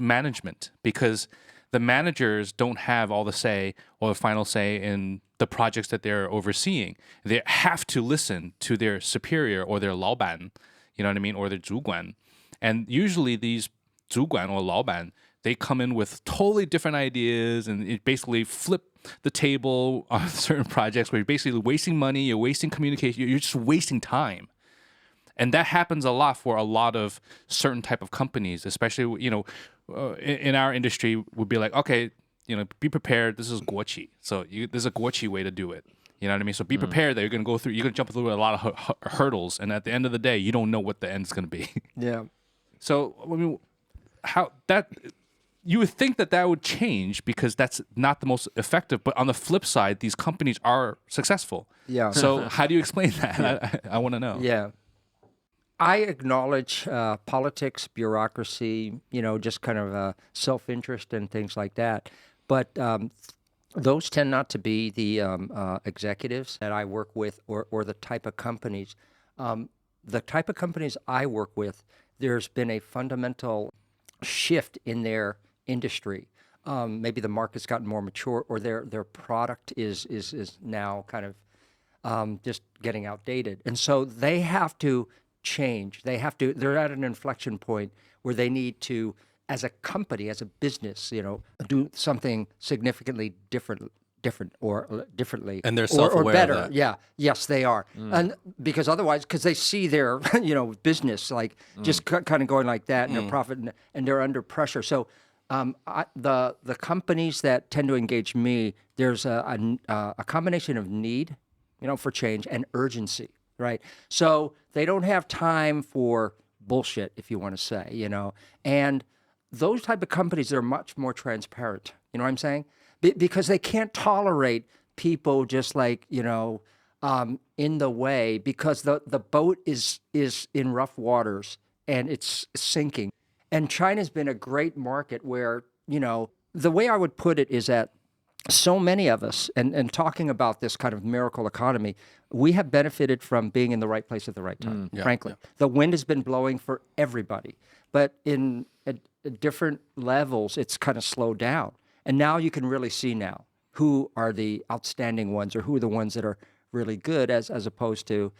management because the managers don't have all the say or the final say in the projects that they're overseeing. They have to listen to their superior or their 老板, you know what I mean, or their 主管. And usually these 主管 or 老板, they come in with totally different ideas and it basically flip the table on certain projects where you're basically wasting money, you're wasting communication, you're just wasting time. And that happens a lot for a lot of certain type of companies, especially, in our industry, would be like, okay, be prepared. This is guoqi. So there's a guoqi way to do it. You know what I mean? So be prepared that you're going to jump through a lot of hurdles. And at the end of the day, you don't know what the end is going to be.
Yeah.
So, I mean, you would think that would change because that's not the most effective. But on the flip side, these companies are successful.
Yeah.
So how do you explain that? I want to know.
Yeah. I acknowledge politics, bureaucracy, just kind of self-interest and things like that. But those tend not to be the executives that I work with or the type of companies. The type of companies I work with, there's been a fundamental shift in their industry. Maybe the market's gotten more mature, or their product is now kind of just getting outdated, and so they have to change. They're at an inflection point where they need to, as a company, as a business, do something significantly differently
And they're
or
self-aware of
better.
that.
Yeah, yes, they are. And because otherwise, because they see their business like just kind of going like that, and their profit, and they're under pressure. So the companies that tend to engage me, there's a combination of need, for change, and urgency, right? So they don't have time for bullshit, if you want to say, and those type of companies are much more transparent. You know what I'm saying? Because they can't tolerate people just like, in the way, because the boat is in rough waters and it's sinking. And China's been a great market where, the way I would put it is that so many of us, and talking about this kind of miracle economy, we have benefited from being in the right place at the right time, frankly. Yeah. The wind has been blowing for everybody, but at different levels, it's kind of slowed down. And now you can really see now who are the outstanding ones, or who are the ones that are really good, as opposed to,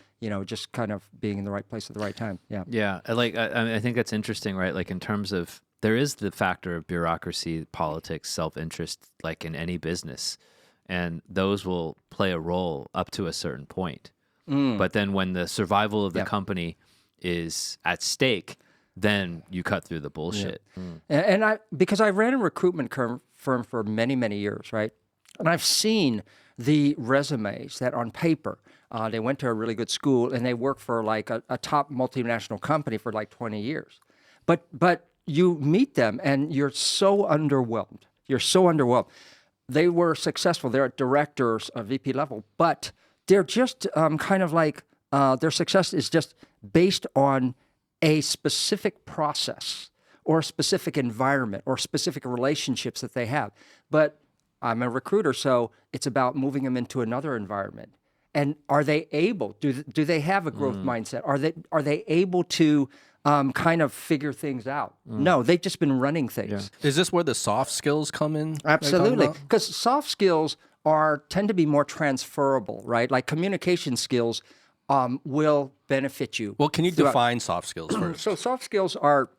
just kind of being in the right place at the right time. Yeah.
Yeah. I think that's interesting, right? Like in terms of, there is the factor of bureaucracy, politics, self-interest, like in any business, and those will play a role up to a certain point. But then when the survival of the company is at stake, then you cut through the bullshit.
And because I ran a recruitment firm for many, many years, right? And I've seen the resumes that on paper, they went to a really good school and they work for like a top multinational company for like 20 years. But you meet them and you're so underwhelmed. You're so underwhelmed. They were successful. They're at directors, VP level, but they're just kind of like, their success is just based on a specific process or a specific environment or specific relationships that they have. But I'm a recruiter, so it's about moving them into another environment. And are they able? Do they have a growth mindset? Are they able to kind of figure things out? No, they've just been running things.
Is this where the soft skills come in?
Absolutely, because soft skills tend to be more transferable, right? Like communication skills will benefit you.
Well, can you define soft skills first?
So soft skills are,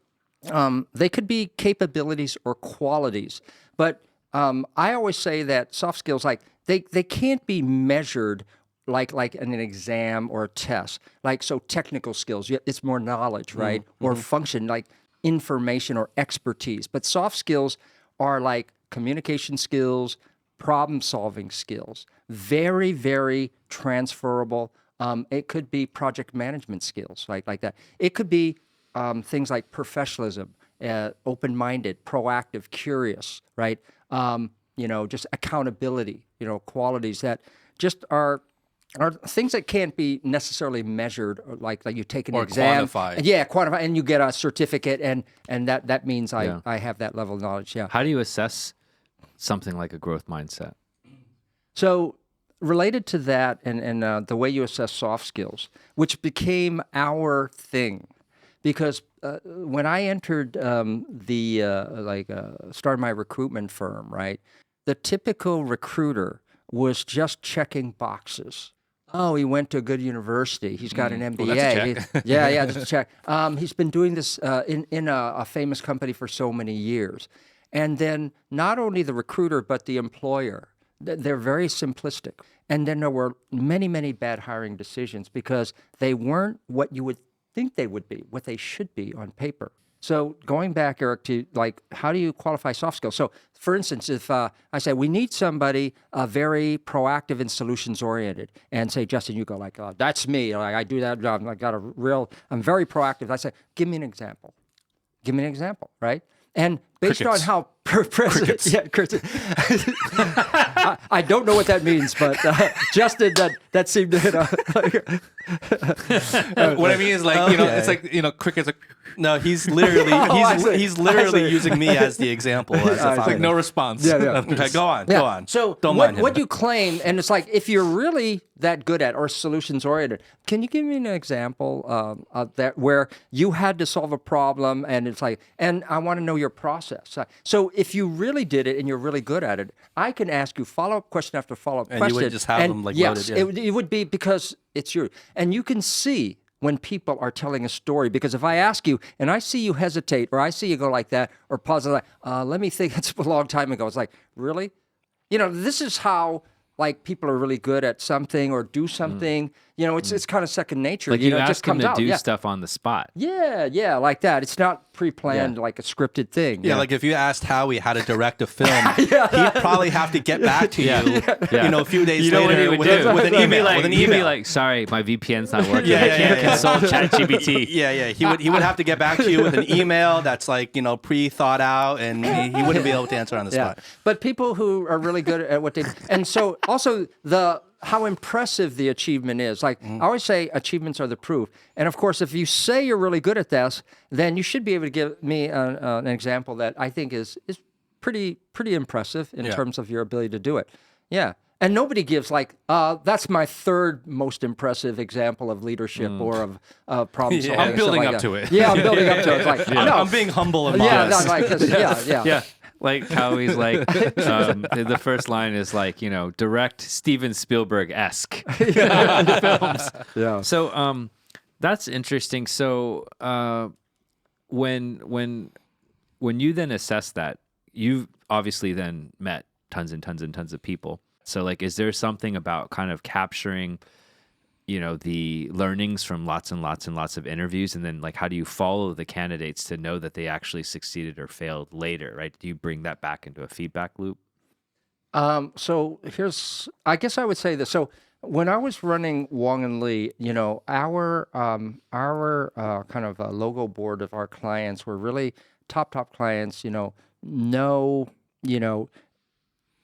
they could be capabilities or qualities, but I always say that soft skills, like they can't be measured like in an exam or a test. Like, so technical skills, it's more knowledge, right? Or function, like information or expertise. But soft skills are like communication skills, problem-solving skills, very, very transferable. It could be project management skills, like that. It could be things like professionalism, open-minded, proactive, curious, right? Just accountability, qualities that just are things that can't be necessarily measured, like you take an exam.
Quantified.
Yeah, quantify, and you get a certificate, and that means I have that level of knowledge, yeah.
How do you assess something like a growth mindset?
So related to that and the way you assess soft skills, which became our thing, because when I entered started my recruitment firm, right, the typical recruiter was just checking boxes. Oh, he went to a good university. He's got an MBA.
Well, that's a check.
That's a check. He's been doing this in a famous company for so many years. And then not only the recruiter, but the employer. They're very simplistic. And then there were many, many bad hiring decisions because they weren't what you would think they would be, what they should be on paper. So going back, Eric, to like, how do you qualify soft skills? So for instance, if I say we need somebody very proactive and solutions oriented, and say, Justin, you go like, that's me. Like, I do that job. I'm very proactive. I say, give me an example. Give me an example, right? And based on
Crickets.
how present. Yeah, crickets. I don't know what that means, but Justin, that seemed to hit a.
What I mean is like, it's like, crickets. Like,
No, he's literally
I see.
he's literally
I see.
using me as the example. As the
It's
like
founder.
no response.
Yeah, yeah.
Okay, go on.
Yeah.
Go on.
So
don't
what,
mind him.
what you claim, and it's like if you're really that good at or solutions oriented, can you give me an example of that where you had to solve a problem and it's like, and I want to know your process. So if you really did it and you're really good at it, I can ask you follow-up question after follow-up
And
question.
you would just have them, like,
yes,
loaded, yeah.
it would be because it's you, and you can see when people are telling a story, because if I ask you and I see you hesitate or I see you go like that or pause like, let me think, it's a long time ago. It's like, really? This is how like people are really good at something or do something. It's kind of second nature.
Like you
it
ask
just
them
comes
to
out.
do
Yeah.
stuff on the spot.
Yeah, like that. It's not pre-planned like a scripted thing.
Yeah, like if you asked Howie how to direct a film, he'd probably have to get back to you, a few days
You know what he
later
would
with,
do?
with an
He'd be
email.
like,
with an
he'd be
email.
like, sorry, my VPN's not working.
Yeah,
I
yeah,
can't
yeah,
consult ChatGPT.
Yeah. He would have to get back to you with an email that's like pre-thought out, and he wouldn't be able to answer on the spot.
But people who are really good at what they and so also how impressive the achievement is. Like I always say, achievements are the proof. And of course, if you say you're really good at this, then you should be able to give me an example that I think is pretty impressive in terms of your ability to do it. Yeah. And nobody gives like, that's my third most impressive example of leadership or of problem solving.
I'm building
stuff
up to it.
Yeah, I'm building up to it. It's like, no,
I'm being humble and
yeah,
modest.
no, like this, yeah.
Yeah. Like how he's like, the first line is like, direct Steven Spielberg-esque films.
Yeah.
So that's interesting. So when you then assess that, you've obviously then met tons and tons and tons of people. So like, is there something about kind of capturing, the learnings from lots and lots and lots of interviews, and then like, how do you follow the candidates to know that they actually succeeded or failed later, right? Do you bring that back into a feedback loop?
So I guess I would say this. So when I was running Wang and Lee, our kind of logo board of our clients were really top clients.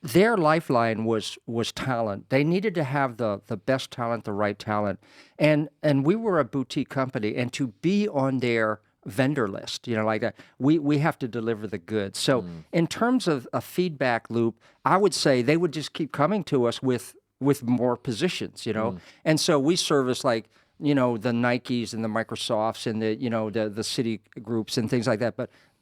Their lifeline was talent. They needed to have the best talent, the right talent, and we were a boutique company, and to be on their vendor list, like that, we have to deliver the goods. So in terms of a feedback loop, I would say they would just keep coming to us with more positions, and so we service like the Nikes and the Microsofts and the city groups and things like that,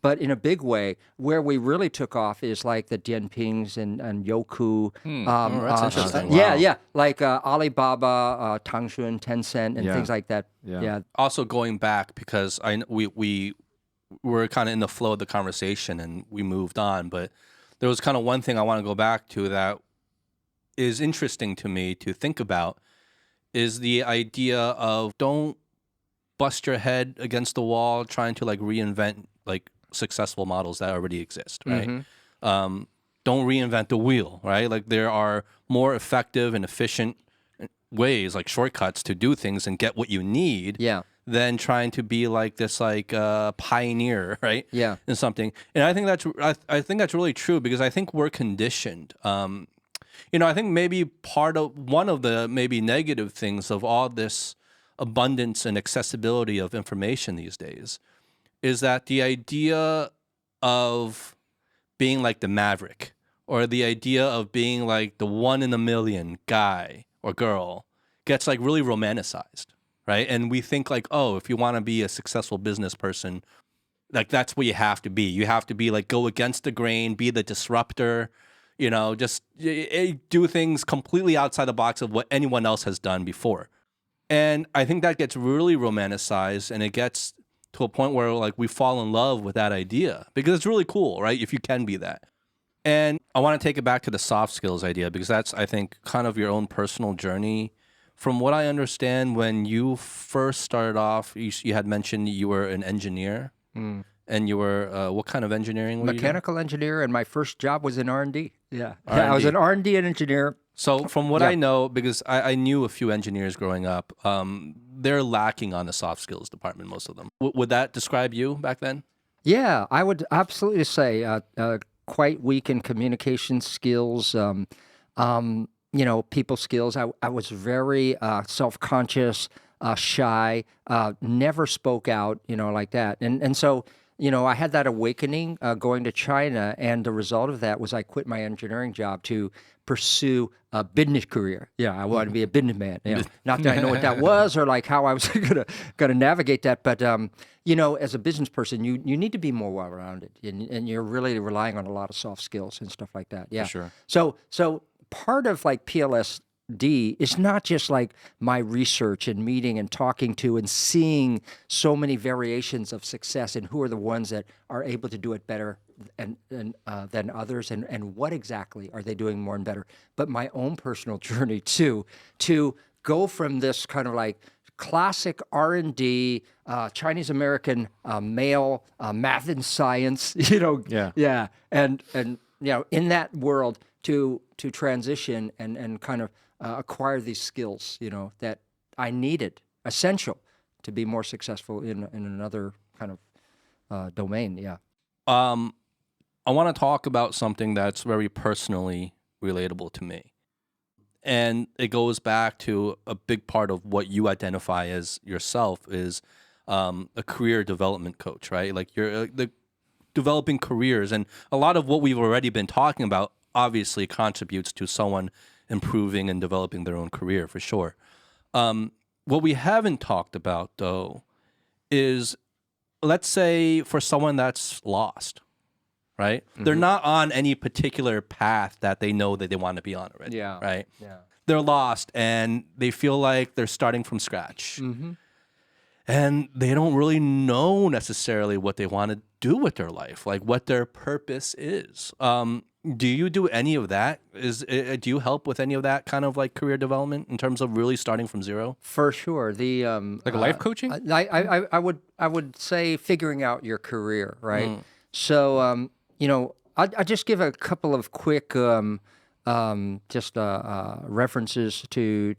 but in a big way, where we really took off is like the Dianpings and Youku.
That's interesting.
Yeah, like Alibaba, Tangshan, Tencent, and things like that. Yeah.
Also going back, because we were kind of in the flow of the conversation and we moved on, but there was kind of one thing I want to go back to that is interesting to me to think about, is the idea of don't bust your head against the wall trying to like reinvent like successful models that already exist, right? Don't reinvent the wheel, right? Like there are more effective and efficient ways, like shortcuts to do things and get what you need than trying to be like this like pioneer, right?
Yeah.
In something. And I think that's really true, because I think we're conditioned. I think maybe one of the maybe negative things of all this abundance and accessibility of information these days is that the idea of being like the maverick, or the idea of being like the one in a million guy or girl, gets like really romanticized, right? And we think like, oh, if you want to be a successful business person, like that's what you have to be. You have to be like, go against the grain, be the disruptor, just do things completely outside the box of what anyone else has done before. And I think that gets really romanticized, and it gets to a point where like we fall in love with that idea, because it's really cool, right? If you can be that. And I want to take it back to the soft skills idea, because that's, I think, kind of your own personal journey. From what I understand, when you first started off, you had mentioned you were an engineer, and you were, what kind of engineering were you doing?
Mechanical engineer, and my first job was in R&D. Yeah,
R&D.
I was an R&D engineer.
So from what I know, because I knew a few engineers growing up, they're lacking on the soft skills department, most of them. Would that describe you back then?
Yeah, I would absolutely say quite weak in communication skills, people skills. I was very self-conscious, shy, never spoke out, like that. And so, I had that awakening going to China, and the result of that was I quit my engineering job to pursue a business career. Yeah, I wanted to be a businessman. Not that I know what that was or like how I was gonna navigate that, but as a business person, you need to be more well-rounded, and you're really relying on a lot of soft skills and stuff like that. Yeah,
sure.
So part of like PLSD is not just like my research and meeting and talking to and seeing so many variations of success and who are the ones that are able to do it better than others, and what exactly are they doing more and better. But my own personal journey too, to go from this kind of like classic R&D, Chinese American male, math and science,
Yeah.
and in that world to transition and kind of acquire these skills, that I needed, essential to be more successful in another kind of domain. Yeah.
I want to talk about something that's very personally relatable to me. And it goes back to a big part of what you identify as yourself is a career development coach, right? Like you're the developing careers. And a lot of what we've already been talking about obviously contributes to someone improving and developing their own career for sure. What we haven't talked about, though, is let's say for someone that's lost, right? They're not on any particular path that they know that they want to be on already,
Yeah.
right?
Yeah.
They're lost and they feel like they're starting from scratch. And they don't really know necessarily what they want to do with their life, like what their purpose is. Do you do any of that? Do you help with any of that kind of like career development in terms of really starting from zero?
For sure. The
Like a life coaching?
I would say figuring out your career, right? So I just give a couple of quick references to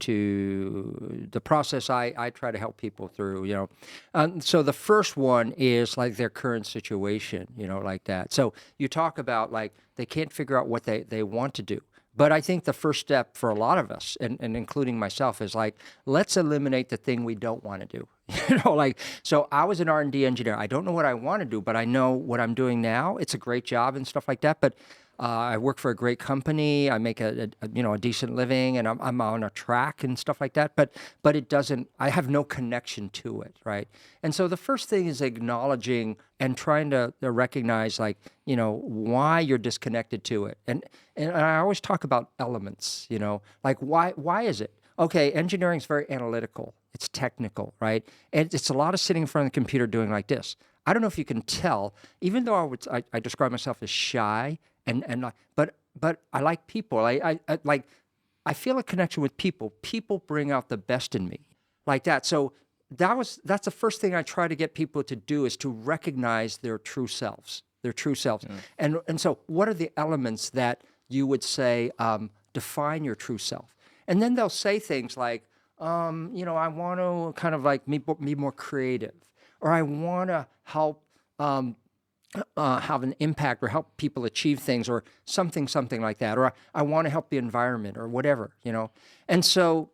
the process I try to help people through. So the first one is like their current situation, like that. So you talk about like they can't figure out what they want to do. But I think the first step for a lot of us, and including myself, is like, let's eliminate the thing we don't want to do. So I was an R&D engineer. I don't know what I want to do, but I know what I'm doing now. It's a great job and stuff like that. But I work for a great company. I make a decent living, and I'm on a track and stuff like that. But it doesn't. I have no connection to it, right? And so the first thing is acknowledging and trying to recognize, like, why you're disconnected to it. And I always talk about elements. Like why is it? Okay, engineering is very analytical. It's technical, right? And it's a lot of sitting in front of the computer doing like this. I don't know if you can tell, even though I describe myself as shy, but I like people. I feel a connection with people. People bring out the best in me, like that. So that's the first thing I try to get people to do, is to recognize their true selves. And so what are the elements that you would say define your true self? And then they'll say things like, I want to kind of like be more creative, or I want to help have an impact or help people achieve things, or something like that, or I want to help the environment, or whatever, And so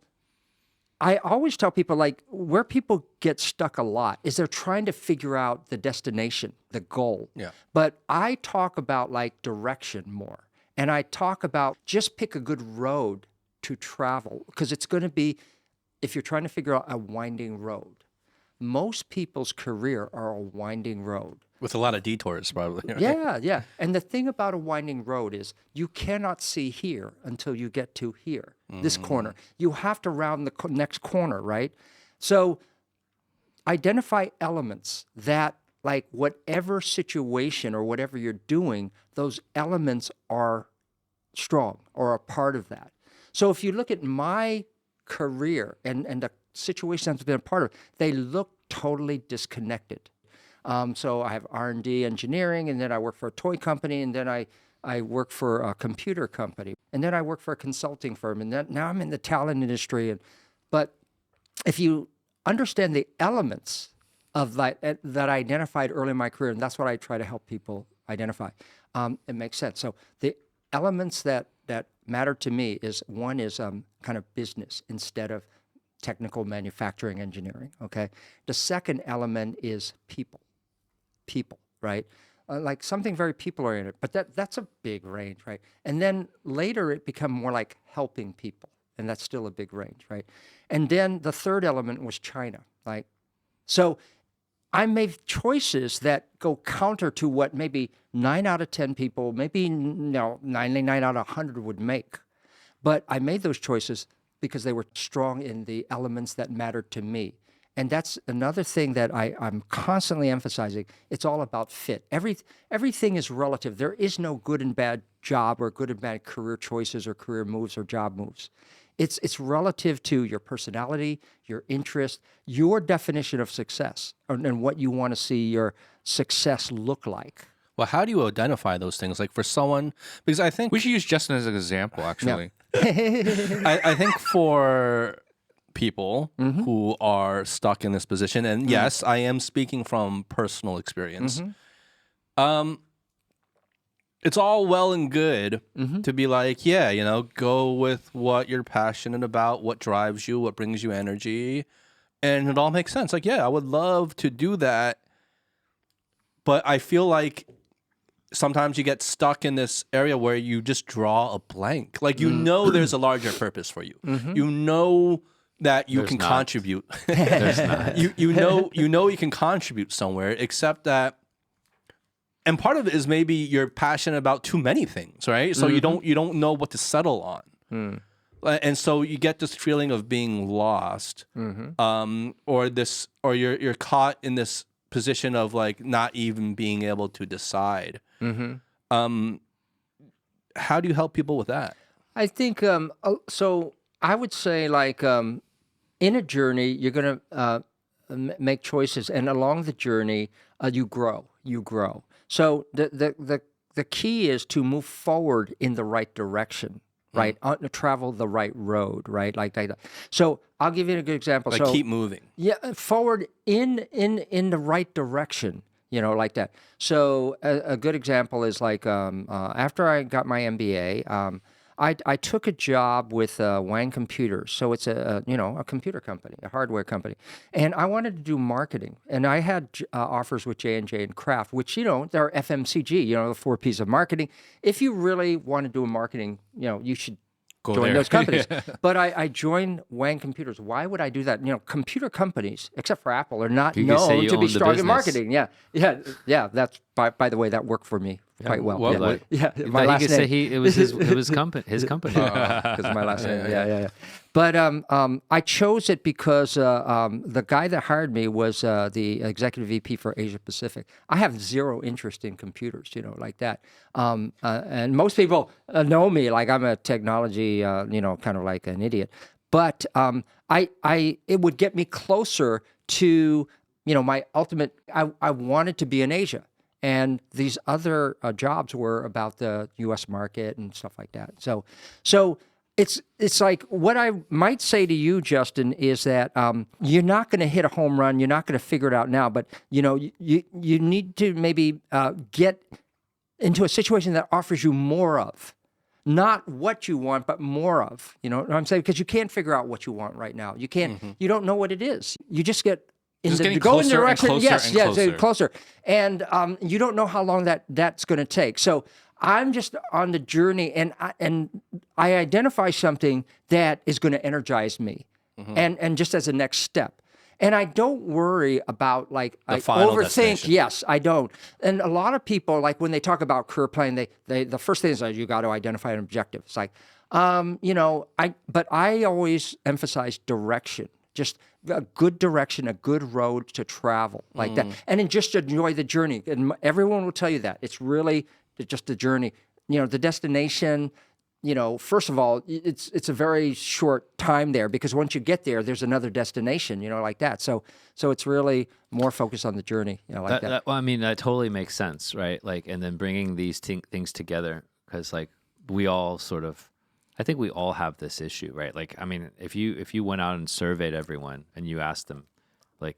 I always tell people, like, where people get stuck a lot is they're trying to figure out the destination, the goal.
Yeah.
But I talk about like direction more, and I talk about just pick a good road to travel, because it's going to be, if you're trying to figure out a winding road, most people's career are a winding road.
With a lot of detours, probably. Right?
Yeah. And the thing about a winding road is you cannot see here until you get to here, this corner. You have to round the next corner, right? So identify elements that, like, whatever situation or whatever you're doing, those elements are strong or a part of that. So if you look at my career and the situations I've been a part of, they look totally disconnected. So I have R&D engineering, and then I work for a toy company, and then I work for a computer company, and then I work for a consulting firm, and then now I'm in the talent industry. But if you understand the elements that I identified early in my career, and that's what I try to help people identify. It makes sense. So the elements that matter to me is one is kind of business instead of technical manufacturing engineering. Okay. The second element is people, right? Like something very people oriented, but that's a big range, right? And then later it become more like helping people, and that's still a big range, right? And then the third element was China, like, so I made choices that go counter to what maybe 9 out of 10 people, maybe 99 out of 100 would make. But I made those choices because they were strong in the elements that mattered to me. And that's another thing that I'm constantly emphasizing. It's all about fit. Everything is relative. There is no good and bad job or good and bad career choices or career moves or job moves. It's relative to your personality, your interest, your definition of success, and what you want to see your success look like.
Well, how do you identify those things? Like for someone, because I think
We should use Justin as an example, actually.
I think for people who are stuck in this position, and yes, I am speaking from personal experience. It's all well and good to be like, yeah, you know, go with what you're passionate about, what drives you, what brings you energy, and it all makes sense. Like, yeah, I would love to do that, but I feel like sometimes you get stuck in this area where you just draw a blank. Like, you know there's a larger purpose for you. You know that you can contribute.
There's not.
you know you can contribute somewhere, except that, and part of it is maybe you're passionate about too many things, right? So you don't know what to settle on. And so you get this feeling of being lost, or you're caught in this position of like not even being able to decide. How do you help people with that?
I think so. I would say like in a journey, you're going to make choices, and along the journey, you grow. So the key is to move forward in the right direction, right? Travel the right road, right? Like that. So I'll give you a good example.
Like,
so
keep moving.
Yeah, forward in the right direction, you know, like that. So a good example is like after I got my MBA, I took a job with Wang Computers. So it's a computer company, a hardware company, and I wanted to do marketing. And I had offers with J&J and Kraft, which they're FMCG, the 4 P's of marketing. If you really want to do marketing, you should join those companies. But I joined Wang Computers. Why would I do that? Computer companies, except for Apple, are not known to be strong in marketing. Yeah. That's by the way, that worked for me quite well. My last name.
It was his company.
Because of my last name. Yeah. But I chose it because the guy that hired me was the executive VP for Asia Pacific. I have zero interest in computers, like that. And most people know me like I'm a technology, kind of like an idiot. But it would get me closer to, my ultimate. I wanted to be in Asia. And these other jobs were about the U.S. market and stuff like that. So it's like what I might say to you, Justin, is that you're not going to hit a home run. You're not going to figure it out now. But you need to maybe get into a situation that offers you more of, not what you want, but more of. You know what I'm saying? Because you can't figure out what you want right now. You can't. You don't know what it is. You just get.
Getting closer and
closer. And you don't know how long that's going to take. So I'm just on the journey, and I identify something that is going to energize me, and just as a next step. And I don't worry about like I overthink. Yes, I don't. And a lot of people, like when they talk about career planning, they the first thing is you got to identify an objective. It's like, but I always emphasize direction. Just a good direction, a good road to travel like that. And then just enjoy the journey. And everyone will tell you that. It's really just the journey. The destination, first of all, it's a very short time there because once you get there, there's another destination, like that. So it's really more focused on the journey, like that.
Well, I mean, that totally makes sense, right? Like, and then bringing these things together because like we all sort of, I think we all have this issue, right? Like, I mean, if you went out and surveyed everyone and you asked them, Like,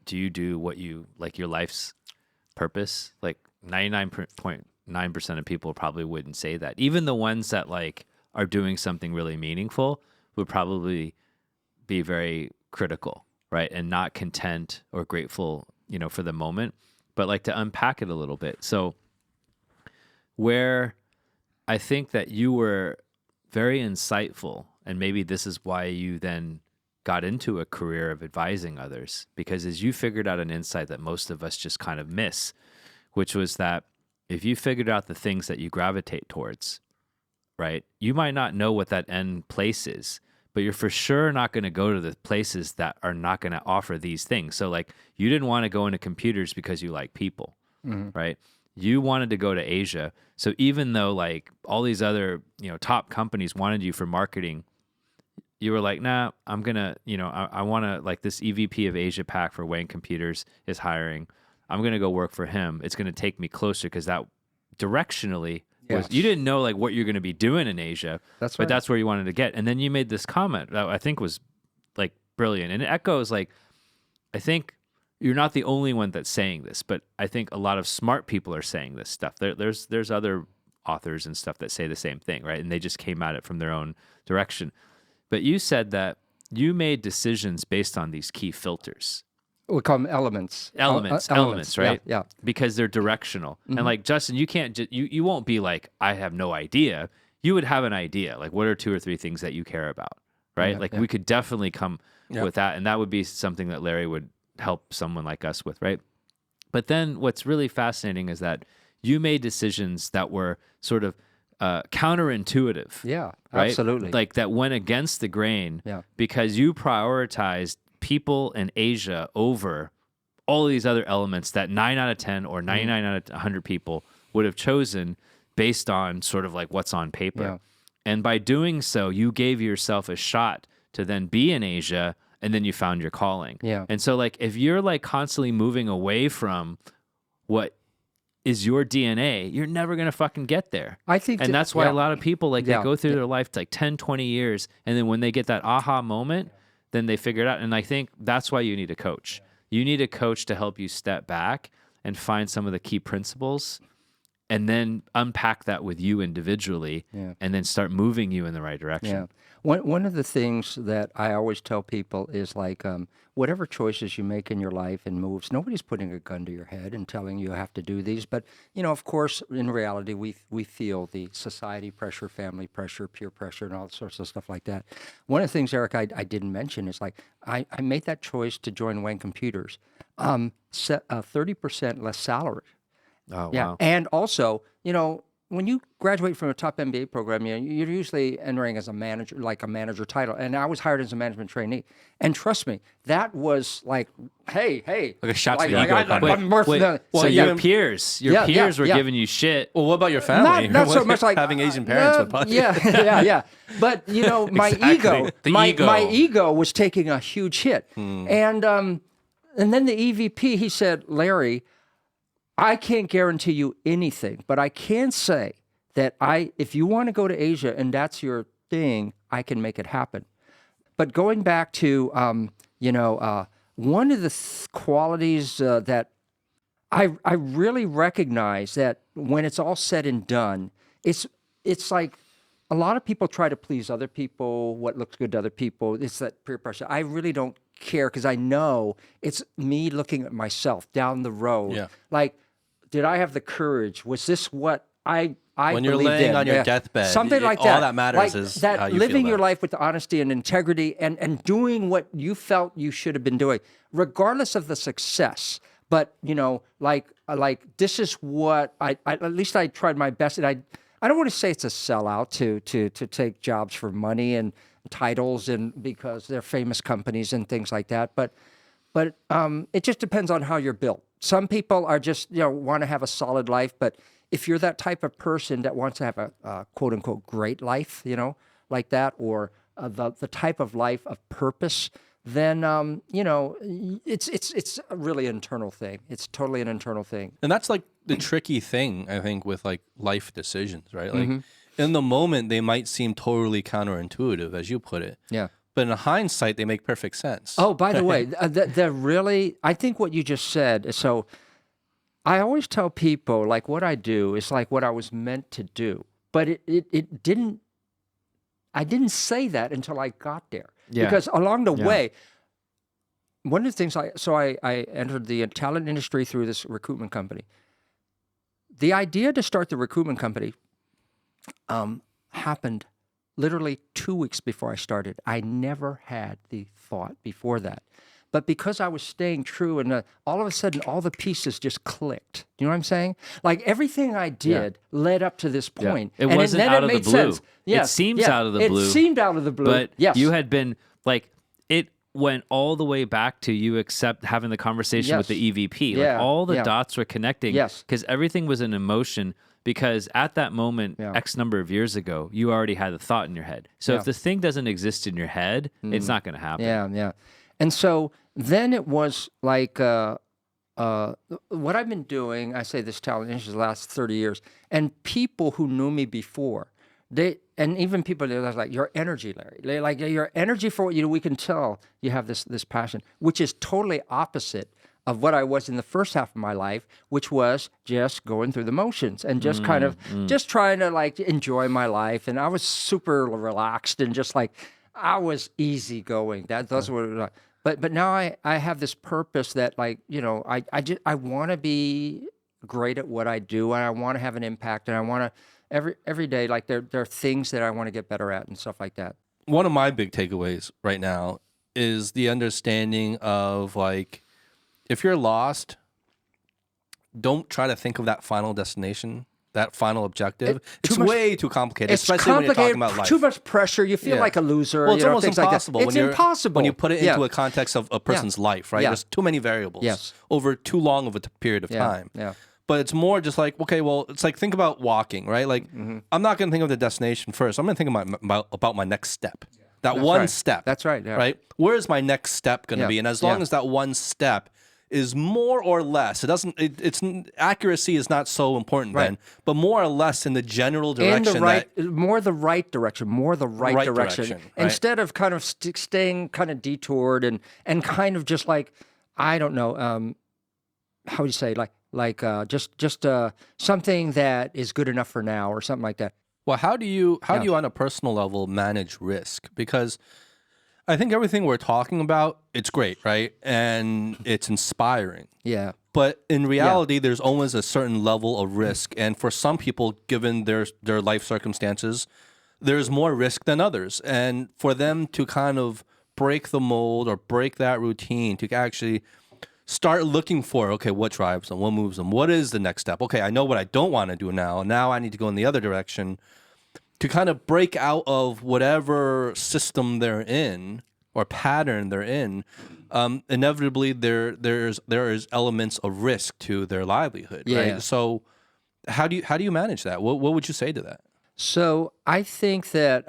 do you do what you like your life's purpose? Like 99.9% of people probably wouldn't say that. Even the ones that like are doing something really meaningful would probably be very critical, right? And not content or grateful, for the moment, but like to unpack it a little bit. So where I think that you were very insightful, and maybe this is why you then got into a career of advising others, because as you figured out an insight that most of us just kind of miss, which was that if you figured out the things that you gravitate towards, right, you might not know what that end place is, but you're for sure not going to go to the places that are not going to offer these things. So like you didn't want to go into computers because you like people, right? You wanted to go to Asia. So even though like all these other, top companies wanted you for marketing, you were like, nah, I'm going to, I want to, like this EVP of Asia Pac for Wang Computers is hiring. I'm going to go work for him. It's going to take me closer because that directionally was, you didn't know like what you're going to be doing in Asia,
That's
but
right.
that's where you wanted to get. And then you made this comment that I think was like brilliant. And it echoes like, I think you're not the only one that's saying this, but I think a lot of smart people are saying this stuff. There's other authors and stuff that say the same thing, right? And they just came at it from their own direction. But you said that you made decisions based on these key filters.
We call them elements.
Elements, right?
Yeah.
Because they're directional. And like Justin, you can't you won't be like, I have no idea. You would have an idea. Like what are 2 or 3 things that you care about, right? We could definitely come with that, and that would be something that Larry would help someone like us with, right? But then what's really fascinating is that you made decisions that were sort of counterintuitive.
Yeah,
right?
absolutely.
Like that went against the grain
Yeah.
because you prioritized people in Asia over all of these other elements that 9 out of 10 or 99 out of 100 people would have chosen based on sort of like what's on paper.
Yeah.
And by doing so, you gave yourself a shot to then be in Asia, and then you found your calling.
Yeah.
And so like if you're like constantly moving away from what is your DNA, you're never going to fucking get there.
I think
and that's why a lot of people like they
Yeah.
go through their life like 10, 20 years, and then when they get that aha moment, then they figure it out. And I think that's why you need a coach. You need a coach to help you step back and find some of the key principles and then unpack that with you individually and then start moving you in the right direction.
Yeah. One of the things that I always tell people is like, whatever choices you make in your life and moves, nobody's putting a gun to your head and telling you have to do these. But, of course, in reality, we feel the society pressure, family pressure, peer pressure, and all sorts of stuff like that. One of the things, Eric, I didn't mention is like, I made that choice to join Wang Computers, 30% less salary.
Oh,
Yeah,
wow.
and also, when you graduate from a top MBA program, you're usually entering as a manager, like a manager title. And I was hired as a management trainee. And trust me, that was like, hey.
Like a shot to the
like,
ego
I-
kind of.
I'm worth the-
so
yeah.
your peers were
yeah.
giving you shit.
Well, what about your family?
Not so much like
having Asian parents would probably.
yeah. But my
Exactly. The ego.
my ego was taking a huge hit, and then the EVP, he said, Larry, I can't guarantee you anything, but I can say that if you want to go to Asia and that's your thing, I can make it happen. But going back to one of the qualities that I really recognize that when it's all said and done, it's like a lot of people try to please other people, what looks good to other people. It's that peer pressure. I really don't care because I know it's me looking at myself down the road.
Yeah.
Like, did I have the courage? Was this what I
When you're
believed
laying
in?
on your deathbed,
something like
all
that.
that matters
like
is
that
how you
living
feel
your
about it.
life with honesty and integrity and doing what you felt you should have been doing, regardless of the success. But like this is what I at least I tried my best, and I don't want to say it's a sellout to take jobs for money and titles and because they're famous companies and things like that. But it just depends on how you're built. Some people are just want to have a solid life, but if you're that type of person that wants to have a quote unquote great life, like that, or the type of life of purpose, then it's a really internal thing. It's totally an internal thing.
And that's like the tricky thing, I think, with like life decisions, right? Like in the moment, they might seem totally counterintuitive, as you put it.
Yeah.
but in hindsight, they make perfect sense.
Oh, by the way, I think what you just said, so I always tell people, like, what I do is like what I was meant to do, but it didn't, I didn't say that until I got there.
Yeah.
Because along the way, one of the things I entered the talent industry through this recruitment company. The idea to start the recruitment company happened literally 2 weeks before I started. I never had the thought before that. But because I was staying true, and all of a sudden, all the pieces just clicked. You know what I'm saying? Like everything I did led up to this point.
It wasn't out of the blue.
Sense.
It seems out of the blue.
It seemed out of the blue.
But
yes.
you had been like, it went all the way back to you having the conversation with the EVP.
Yeah.
Like all the dots were connecting.
Yes.
Because everything was in emotion. Because at that moment, X number of years ago, you already had the thought in your head. So if the thing doesn't exist in your head, it's not going to happen.
Yeah. And so then it was like what I've been doing, I say this talent industry the last 30 years, and people who knew me before, and even people that are like, your energy, Larry, they're like, your energy for what you do, we can tell you have this passion, which is totally opposite of what I was in the first half of my life, which was just going through the motions and just kind of just trying to like enjoy my life. And I was super relaxed and just like, I was easygoing. That's what it was like. But now I have this purpose that like, you know, I want to be great at what I do, and I want to have an impact, and I want to every day, like there are things that I want to get better at and stuff like that.
One of my big takeaways right now is the understanding of like, if you're lost, don't try to think of that final destination, that final objective. It's way too complicated, especially when you're talking about life.
Too much pressure. You feel like a loser.
Well, it's almost
things
impossible.
Like that. It's impossible
when you put it into a context of a person's life, right? There's too many variables over too long of a period of time.
Yeah.
But it's more just like, okay, well, it's like, think about walking, right? Like, I'm not going to think of the destination first. I'm going to think about my next step. That one step.
That's right. Yeah.
Right? Where is my next step going to be? And as long as that one step is more or less, it's accuracy is not so important then, but more or less in the general direction.
More the right direction.
Right.
Instead of kind of staying kind of detoured and kind of just like, I don't know, how would you say, just something that is good enough for now or something like that.
Well, how do you on a personal level manage risk? Because I think everything we're talking about, it's great, right? And it's inspiring.
Yeah.
But in reality, there's always a certain level of risk. And for some people, given their life circumstances, there's more risk than others. And for them to kind of break the mold or break that routine, to actually start looking for, okay, what drives them, what moves them, what is the next step? Okay, I know what I don't want to do now. Now I need to go in the other direction. To kind of break out of whatever system they're in or pattern they're in, inevitably there is elements of risk to their livelihood, right? So how do you manage that? What would you say to that?
So I think that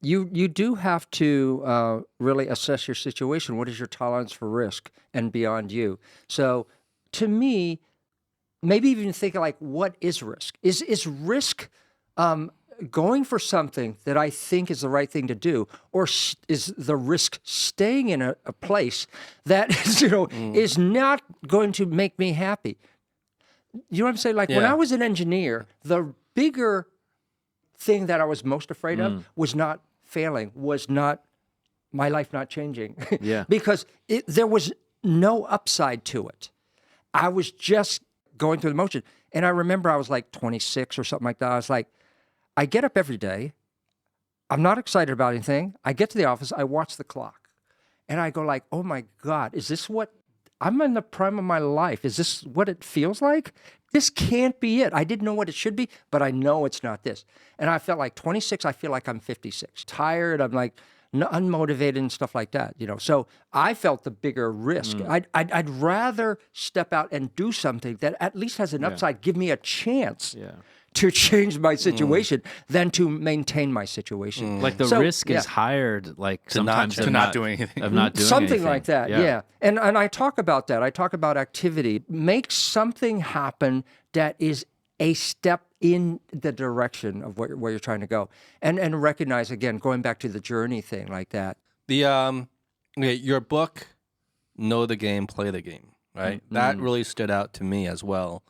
you do have to really assess your situation. What is your tolerance for risk and beyond you? So to me, maybe even think like, what is risk? Is risk going for something that I think is the right thing to do, or is the risk staying in a place that is, is not going to make me happy? You know what I'm saying? Like when I was an engineer, the bigger thing that I was most afraid of was not failing, was not my life not changing. Because there was no upside to it. I was just going through the motion. And I remember I was like 26 or something like that. I was like, I get up every day. I'm not excited about anything. I get to the office. I watch the clock. And I go like, oh my God, is this what, I'm in the prime of my life. Is this what it feels like? This can't be it. I didn't know what it should be, but I know it's not this. And I felt like 26, I feel like I'm 56. Tired, I'm like unmotivated and stuff like that, So I felt the bigger risk. I'd rather step out and do something that at least has an upside, give me a chance to change my situation than to maintain my situation.
Like the risk is higher, like sometimes
to not do anything.
Of not doing
something
anything.
like that. Yeah. And I talk about that. I talk about activity. Make something happen that is a step in the direction of where you're trying to go. And recognize, again, going back to the journey thing like that.
The okay, your book, Know the Game, Play the Game, right? That really stood out to me as well.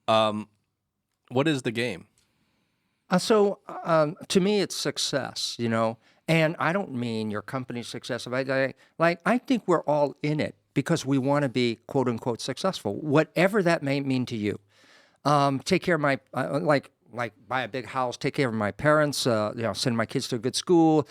What is the game?
To me, it's success, and I don't mean your company's success. I think we're all in it because we want to be quote unquote successful, whatever that may mean to you. Take care of my, buy a big house, take care of my parents, send my kids to a good school,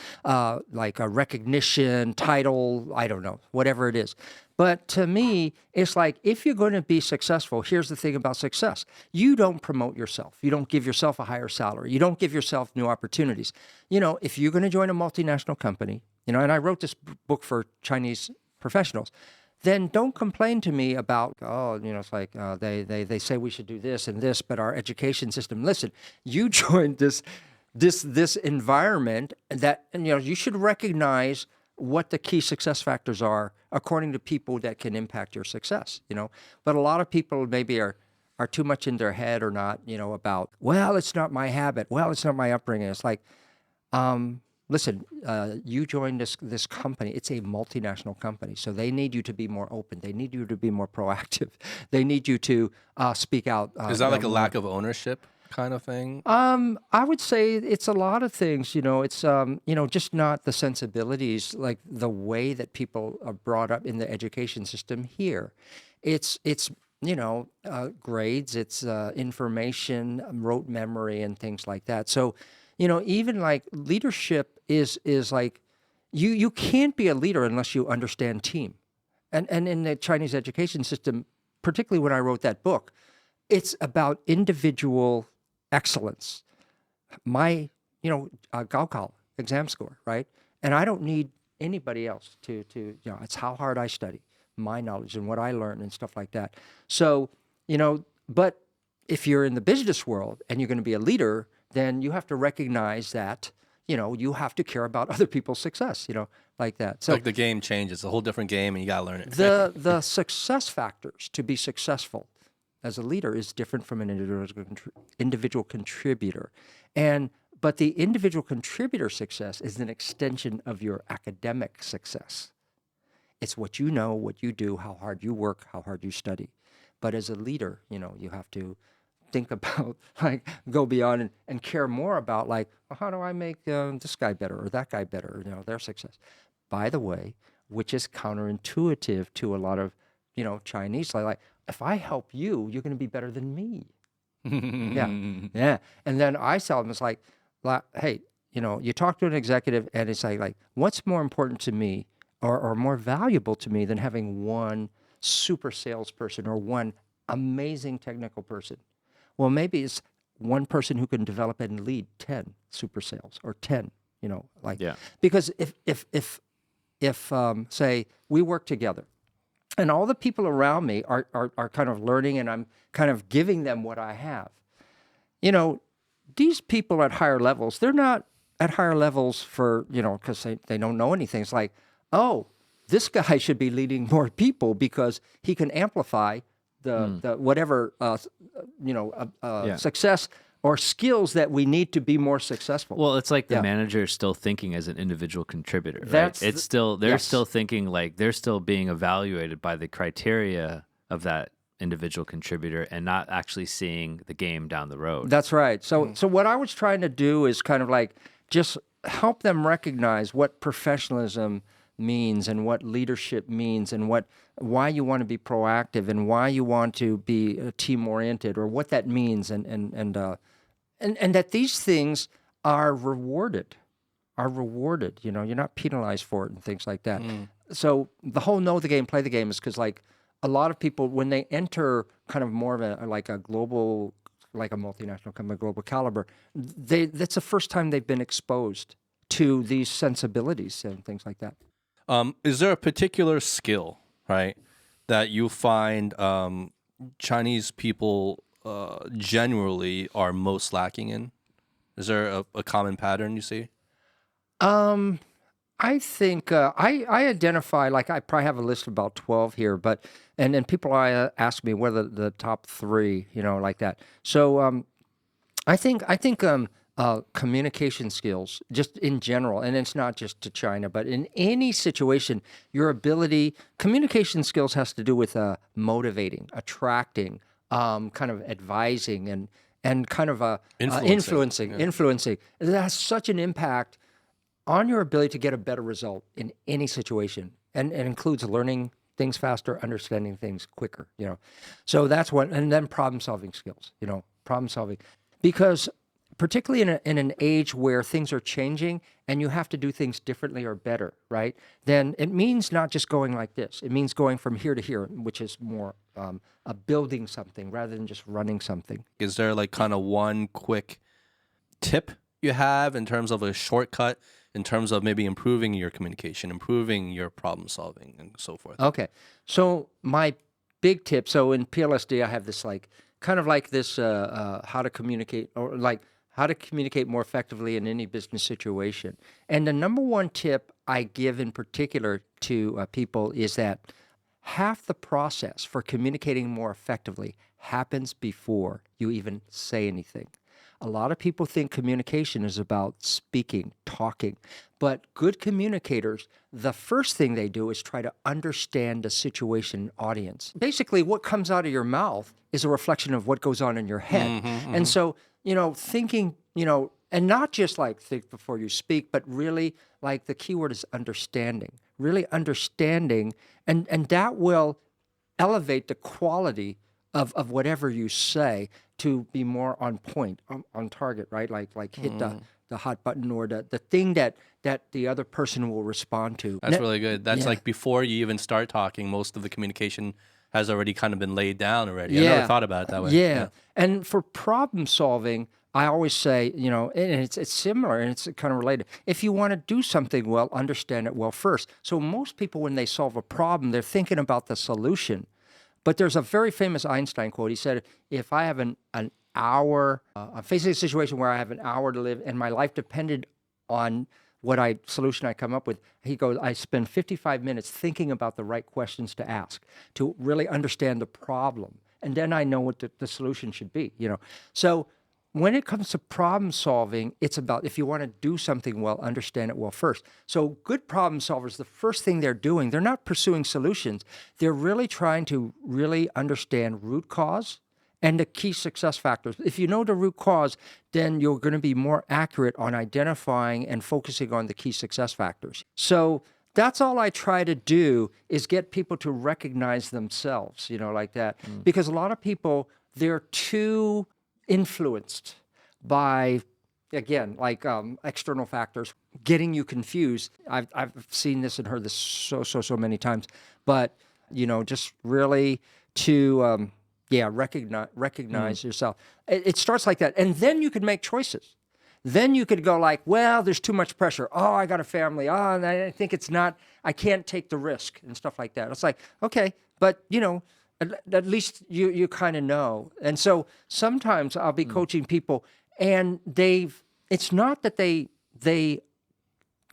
like a recognition, title, I don't know, whatever it is. But to me, it's like, if you're going to be successful, here's the thing about success. You don't promote yourself. You don't give yourself a higher salary. You don't give yourself new opportunities. If you're going to join a multinational company, and I wrote this book for Chinese professionals, then don't complain to me about, it's like they say we should do this and this, but our education system, listen, you joined this environment that, you should recognize what the key success factors are according to people that can impact your success, But a lot of people maybe are too much in their head or not, about, well, it's not my habit. Well, it's not my upbringing. It's like, listen, you joined this company. It's a multinational company, so they need you to be more open. They need you to be more proactive. They need you to speak out.
Is that like a lack of ownership kind of thing?
I would say it's a lot of things. It's just not the sensibilities, like the way that people are brought up in the education system here. It's grades, it's information, rote memory, and things like that. So, even like leadership is like, you can't be a leader unless you understand team. And in the Chinese education system, particularly when I wrote that book, it's about individual excellence. My, Gaokao exam score, right? And I don't need anybody else to it's how hard I study, my knowledge and what I learn and stuff like that. So, but if you're in the business world and you're going to be a leader, then you have to recognize that, you have to care about other people's success, like that. So
like the game changes, it's a whole different game, and you got to learn it.
The success factors to be successful as a leader is different from an individual contributor. But the individual contributor success is an extension of your academic success. It's what you know, what you do, how hard you work, how hard you study. But as a leader, you have to think about, go beyond and care more about, well, how do I make this guy better or that guy better, their success. By the way, which is counterintuitive to a lot of, Chinese, like, if I help you, you're going to be better than me. Yeah. And then I tell them, it's like, hey, you talk to an executive and it's like what's more important to me or more valuable to me than having one super salesperson or one amazing technical person? Well, maybe it's one person who can develop and lead 10 super sales or 10, because if say we work together and all the people around me are kind of learning and I'm kind of giving them what I have, these people at higher levels, they're not at higher levels for, because they don't know anything. It's like, oh, this guy should be leading more people because he can amplify the whatever, success or skills that we need to be more successful.
Well, it's like the manager is still thinking as an individual contributor, right?
That's
they're still thinking like they're still being evaluated by the criteria of that individual contributor and not actually seeing the game down the road.
That's right. So what I was trying to do is kind of like just help them recognize what professionalism means and what leadership means and why you want to be proactive and why you want to be team oriented or what that means and that these things are rewarded. You're not penalized for it and things like that. So the whole know the game, play the game is because like a lot of people, when they enter kind of more of a global, like a multinational company, global caliber, that's the first time they've been exposed to these sensibilities and things like that.
Is there a particular skill, right, that you find Chinese people generally are most lacking in? Is there a common pattern you see?
I think I identify, like I probably have a list of about 12 here, but and then people ask me whether the top 3, like that. So I think communication skills, just in general, and it's not just to China, but in any situation, your ability, communication skills has to do with motivating, attracting, kind of advising, and kind of influencing. It has such an impact on your ability to get a better result in any situation, and it includes learning things faster, understanding things quicker. So that's what, and then problem-solving skills. Problem-solving, because particularly in an age where things are changing and you have to do things differently or better, right? Then it means not just going like this. It means going from here to here, which is more building something rather than just running something.
Is there like kind of one quick tip you have in terms of a shortcut, in terms of maybe improving your communication, improving your problem solving, and so forth?
Okay. So my big tip, so in PLSD, I have this kind of like this how to communicate, or like how to communicate more effectively in any business situation. And the number one tip I give in particular to people is that half the process for communicating more effectively happens before you even say anything. A lot of people think communication is about speaking, talking, but good communicators, the first thing they do is try to understand the situation audience. Basically, what comes out of your mouth is a reflection of what goes on in your head. And so, thinking, and not just like think before you speak, but really like the key word is understanding, really understanding, and that will elevate the quality of whatever you say to be more on point, on target, right? Like hit the hot button, or the thing that the other person will respond to.
That's really good. That's like before you even start talking, most of the communication has already kind of been laid down already. I never thought about it that way.
Yeah. And for problem solving, I always say, and it's similar and it's kind of related. If you want to do something well, understand it well first. So most people, when they solve a problem, they're thinking about the solution. But there's a very famous Einstein quote. He said, if I have an hour, I'm facing a situation where I have an hour to live and my life depended on what solution I come up with, he goes, I spend 55 minutes thinking about the right questions to ask to really understand the problem. And then I know what the solution should be, So when it comes to problem solving, it's about, if you want to do something well, understand it well first. So good problem solvers, the first thing they're doing, they're not pursuing solutions. They're really trying to really understand root cause and the key success factors. If you know the root cause, then you're going to be more accurate on identifying and focusing on the key success factors. So that's all I try to do, is get people to recognize themselves, like that. Because a lot of people, they're too influenced by, again, like external factors, getting you confused. I've seen this and heard this so many times. But, just really to... recognize yourself. It starts like that. And then you could make choices. Then you could go like, well, there's too much pressure. Oh, I got a family. Oh, and I think I can't take the risk and stuff like that. It's like, okay, but, at least you kind of know. And so sometimes I'll be coaching people and it's not that they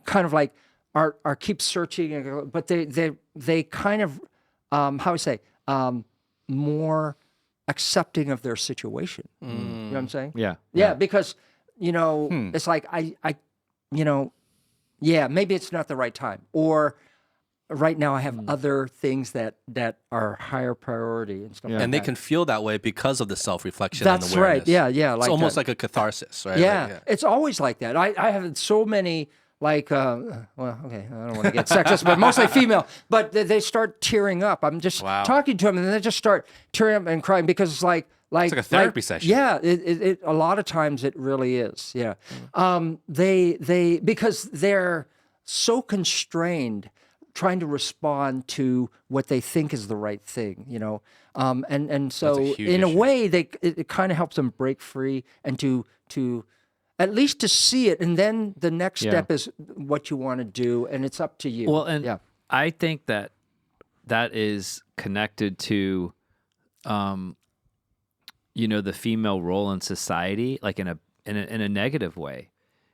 kind of like are keep searching, but they kind of, more accepting of their situation. You know what I'm saying?
Yeah.
Because, it's like, maybe it's not the right time. Or right now I have other things that are higher priority and stuff like that.
And they can feel that way because of the self-reflection
That's
and awareness.
right. Yeah.
It's almost like a catharsis, right?
Yeah. It's always like that. I have so many... okay, I don't want to get sexist, but mostly female. But they start tearing up. I'm just talking to them, and they just start tearing up and crying because it's like
a therapy session.
Yeah, it a lot of times it really is. Yeah, they because they're so constrained trying to respond to what they think is the right thing, and so in a way it kind of helps them break free and to at least to see it, and then the next step is what you want to do, and it's up to you.
Well, and I think that is connected to, the female role in society, like in a negative way,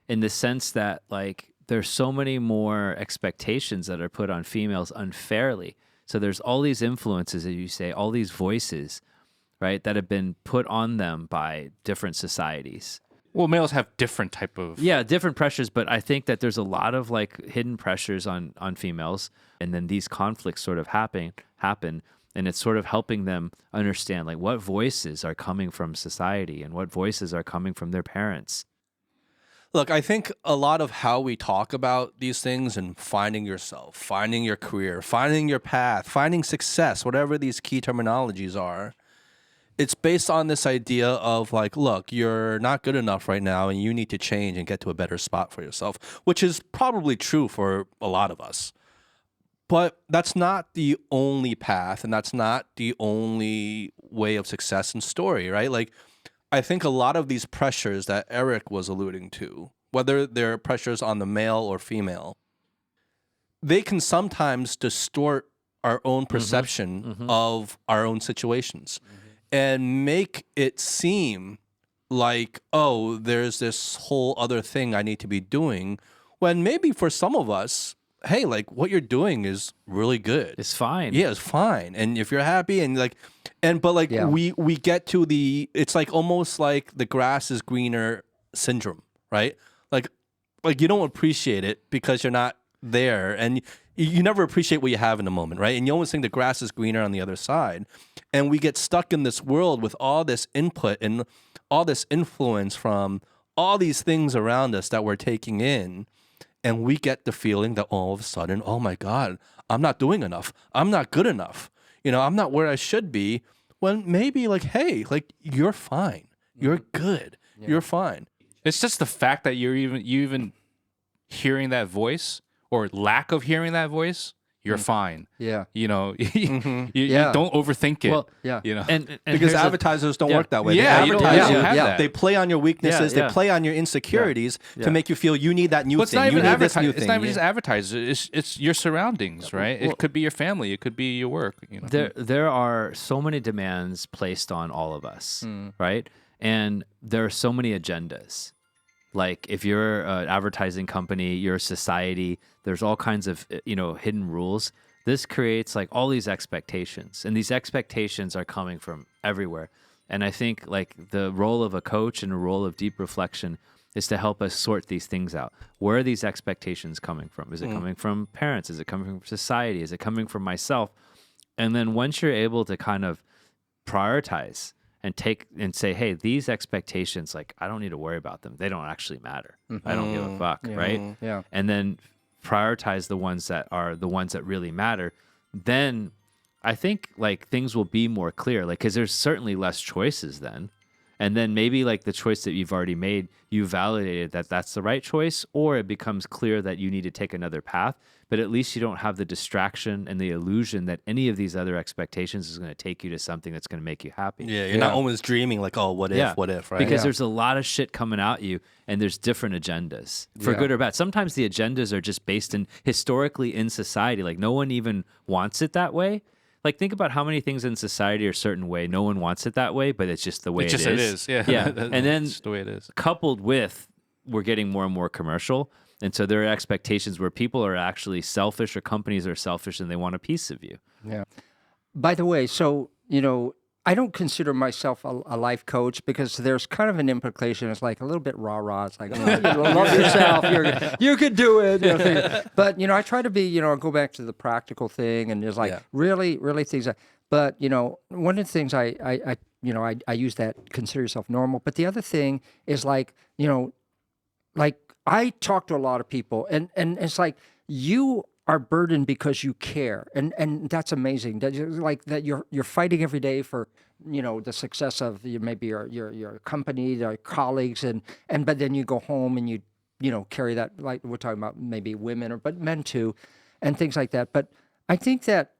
in the sense that like there's so many more expectations that are put on females unfairly. So there's all these influences, as you say, all these voices, right, that have been put on them by different societies.
Well, males have different type of
different pressures, but I think that there's a lot of like hidden pressures on females, and then these conflicts sort of happen, and it's sort of helping them understand like what voices are coming from society and what voices are coming from their parents.
Look, I think a lot of how we talk about these things and finding yourself, finding your career, finding your path, finding success, whatever these key terminologies are, it's based on this idea of like, look, you're not good enough right now and you need to change and get to a better spot for yourself, which is probably true for a lot of us. But that's not the only path, and that's not the only way of success and story, right? Like, I think a lot of these pressures that Eric was alluding to, whether they're pressures on the male or female, they can sometimes distort our own perception of our own situations and make it seem like, oh, there's this whole other thing I need to be doing, when maybe for some of us, hey, like what you're doing is really good.
It's fine.
Yeah, it's fine. And if you're happy and like,
Yeah.
we get to it's like almost like the grass is greener syndrome, right? Like you don't appreciate it because you're not there, and you never appreciate what you have in the moment, right? And you always think the grass is greener on the other side. And we get stuck in this world with all this input and all this influence from all these things around us that we're taking in. And we get the feeling that all of a sudden, oh my God, I'm not doing enough. I'm not good enough. I'm not where I should be. When maybe like, hey, like you're fine. You're good. Yeah. You're fine.
It's just the fact that you even hearing that voice or lack of hearing that voice, you're fine.
Yeah.
You don't overthink it.
Well,
yeah.
And
because advertisers don't work that way.
Yeah,
They
you don't
advertise
have
you.
that.
They play on your weaknesses. They play on your insecurities to make you feel you need that new thing. You need this new thing.
It's not even just advertisers. It's your surroundings, right? It could be your family. It could be your work.
There are so many demands placed on all of us, right? And there are so many agendas. Like if you're an advertising company, you're a society, there's all kinds of, hidden rules. This creates like all these expectations, and these expectations are coming from everywhere. And I think like the role of a coach and a role of deep reflection is to help us sort these things out. Where are these expectations coming from? Is it coming from parents? Is it coming from society? Is it coming from myself? And then once you're able to kind of prioritize and take and say, hey, these expectations, like I don't need to worry about them. They don't actually matter. I don't give a fuck, right?
Yeah.
And then prioritize the ones that are the ones that really matter. Then I think like things will be more clear, like because there's certainly less choices then. And then maybe like the choice that you've already made, you validated that that's the right choice, or it becomes clear that you need to take another path. But at least you don't have the distraction and the illusion that any of these other expectations is going to take you to something that's going to make you happy.
Yeah, you're not always dreaming like, oh, what if, right?
Because there's a lot of shit coming at you, and there's different agendas, for good or bad. Sometimes the agendas are just based in historically in society. Like no one even wants it that way. Like think about how many things in society are a certain way. No one wants it that way, but it's just the way it is.
Yeah.
And then
it's the way it is.
Coupled with we're getting more and more commercial. And so there are expectations where people are actually selfish, or companies are selfish, and they want a piece of you.
Yeah. By the way, so, I don't consider myself a life coach because there's kind of an implication. It's like a little bit rah-rah. It's like, oh, love yourself. You could do it. But, I try to be, go back to the practical thing, and there's like really, really things. But, one of the things I use that consider yourself normal. But the other thing is like, like I talk to a lot of people, and it's like you are burdened because you care, and that's amazing. That you're fighting every day for the success of maybe your company, your colleagues, but then you go home and you carry that, like we're talking about maybe women but men too, and things like that. But I think that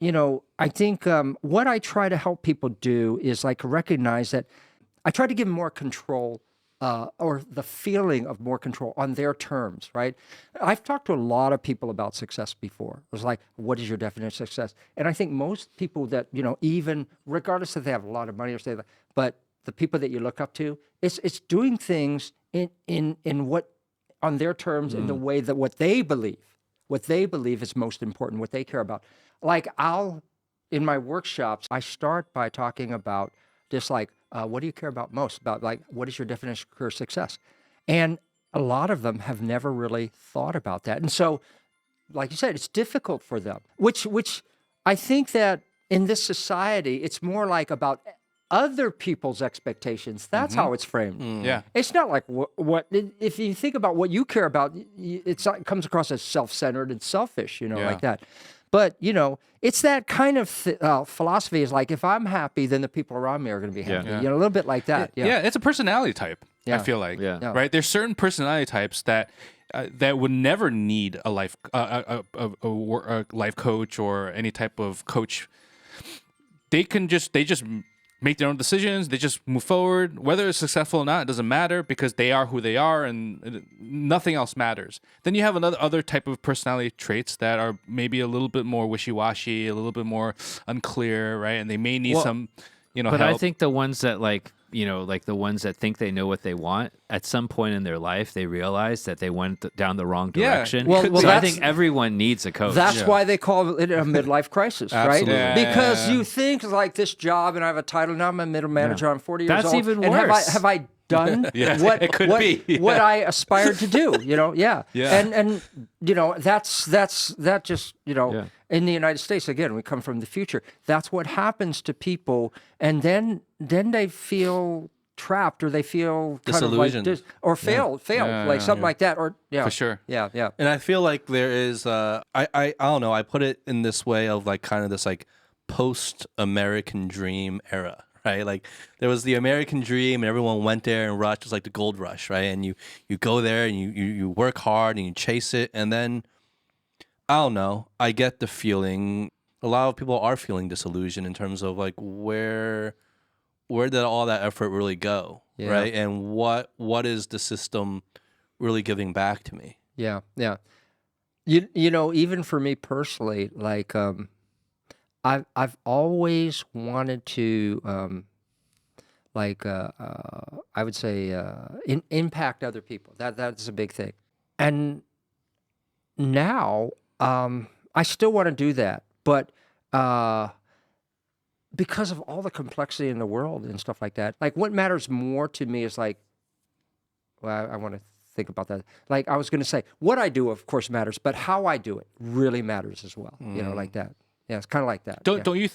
what I try to help people do is like recognize that I try to give them more control. Or the feeling of more control on their terms, right? I've talked to a lot of people about success before. It was like, what is your definition of success? And I think most people that, even regardless if they have a lot of money or say that, but the people that you look up to, it's doing things in what, on their terms, in the way that what they believe is most important, what they care about. Like in my workshops, I start by talking about just like, what do you care about most? About like, what is your definition of career success? And a lot of them have never really thought about that. And so, like you said, it's difficult for them, which I think that in this society, it's more like about other people's expectations. That's how it's framed.
Yeah.
It's not like what if you think about what you care about, it comes across as self-centered and selfish,
Yeah.
like that. But, it's that kind of philosophy is like, if I'm happy, then the people around me are going to be happy.
Yeah.
A little bit like that.
Yeah, it's a personality type.
Yeah.
I feel like,
Yeah.
Yeah.
right? There's certain personality types that would never need a life a life coach or any type of coach. They just make their own decisions. They just move forward. Whether it's successful or not, it doesn't matter because they are who they are, and nothing else matters. Then you have other type of personality traits that are maybe a little bit more wishy-washy, a little bit more unclear, right? And they may need some,
But
help.
I think the ones that like the ones that think they know what they want, at some point in their life, they realize that they went down the wrong
Yeah.
direction.
Well,
so I
that's-
think everyone needs a coach.
That's why they call it a midlife crisis, right?
Absolutely.
Yeah.
Because you think like this job, and I have a title now. I'm a middle manager. I'm 40 years
That's
old.
even
and
worse.
Have I done
Yeah,
what
it could
what,
be. Yeah.
what I aspired to do? Yeah.
Yeah.
And that's just
Yeah.
in the United States again. We come from the future. That's what happens to people, and then they feel trapped, or they feel kind of like
Disillusioned.
or failed,
Yeah,
like
yeah,
something like that, or
For sure.
yeah.
And I feel like there is, I don't know, I put it in this way of like kind of this like post-American dream era, right? Like there was the American dream and everyone went there and rushed. It was like the gold rush, right? And you go there and you work hard and you chase it. And then, I don't know, I get the feeling a lot of people are feeling disillusioned in terms of like where did all that effort really go,
Yeah.
right? And what is the system really giving back to me?
Yeah. Even for me personally, like I've always wanted to I would say impact other people. That's a big thing. And now I still want to do that, but because of all the complexity in the world and stuff like that, like what matters more to me is like, well, I want to think about that. Like I was going to say, what I do, of course, matters, but how I do it really matters as well. Like that. Yeah, it's kind of like that.
Do you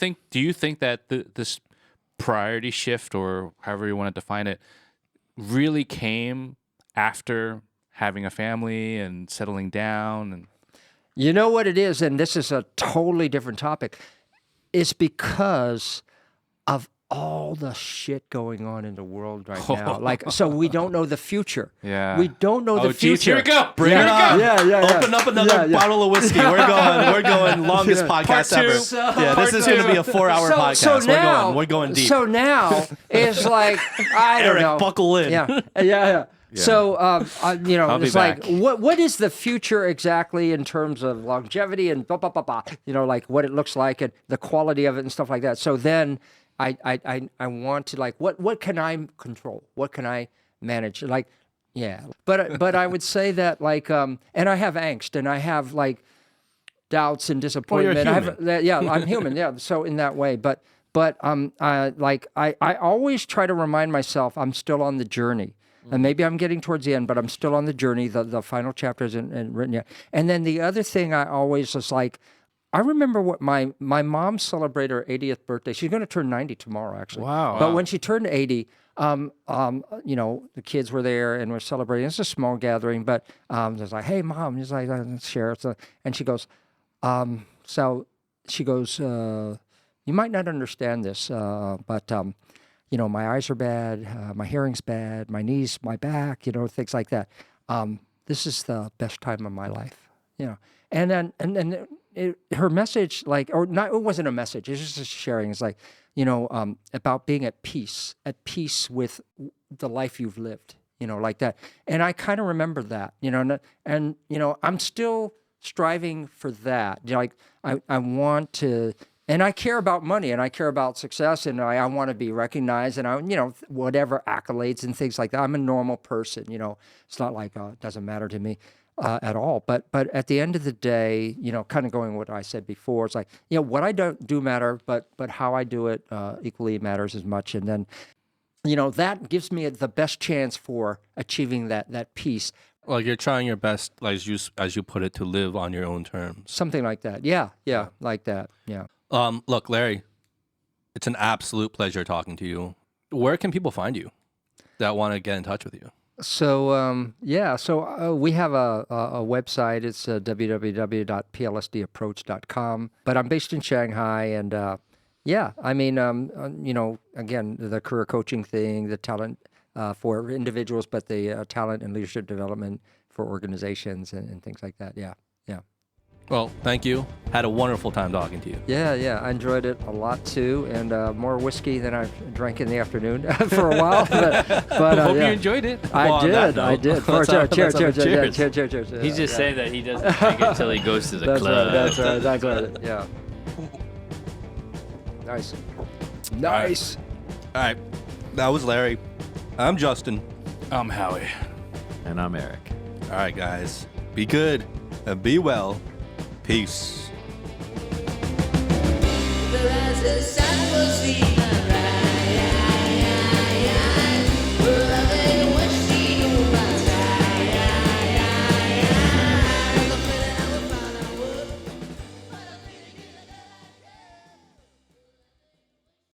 think that this priority shift, or however you want to define it, really came after having a family and settling down? And
You know what it is, and this is a totally different topic. It's because of all the shit going on in the world right now. Like, so we don't know the future.
Yeah.
We don't know the future.
Geez, here we go.
Bring it on.
Yeah.
Open up another bottle of whiskey. We're going longest podcast
Part
ever.
two.
Yeah, this is going to be a 4-hour podcast.
So now,
we're going deep.
So now it's like, I don't
Eric,
know.
buckle in.
Yeah. So,
I'll be
it's like,
back.
what is the future exactly in terms of longevity and blah, blah, blah, blah, like what it looks like and the quality of it and stuff like that. So then I want to like, what can I control? What can I manage? Like, yeah. But I would say that like, and I have angst and I have like doubts and disappointment.
human.
I'm human. Yeah. So in that way, but I always try to remind myself I'm still on the journey. And maybe I'm getting towards the end, but I'm still on the journey. The final chapter isn't written yet. And then the other thing I always was like, I remember what my mom celebrated her 80th birthday. She's going to turn 90 tomorrow, actually.
Wow.
But when she turned 80, the kids were there and we're celebrating. It's a small gathering, but it was like, hey, Mom. He's like, share. And she goes, you might not understand this, but my eyes are bad, my hearing's bad, my knees, my back, things like that. This is the best time of my life, And then her message, like, or not, it wasn't a message. It was just a sharing. It's like, about being at peace with the life you've lived, like that. And I kind of remember that, and I'm still striving for that. Like, I want to. And I care about money and I care about success and I want to be recognized and whatever accolades and things like that. I'm a normal person, It's not like it doesn't matter to me at all. But at the end of the day, kind of going what I said before, it's like, what I don't do matter, but how I do it equally matters as much. And then, that gives me the best chance for achieving that peace.
Like you're trying your best, like as you put it, to live on your own terms.
Something like that. Yeah, like that. Yeah.
Look, Larry, it's an absolute pleasure talking to you. Where can people find you that want to get in touch with you?
So we have a website. It's www.plsdapproach.com. But I'm based in Shanghai, and again, the career coaching thing, the talent for individuals, but the talent and leadership development for organizations and things like that. Yeah.
Well, thank you. Had a wonderful time talking to you.
Yeah, I enjoyed it a lot too, and more whiskey than I've drank in the afternoon for a while. But
Hope you enjoyed it.
I did. Cheers.
He's just saying that he doesn't drink until he goes to the club.
That's right. Yeah. Nice.
All right. That was Larry. I'm Justin.
I'm Howie.
And I'm Eric.
All right, guys. Be good and be well. Peace.
As the sun was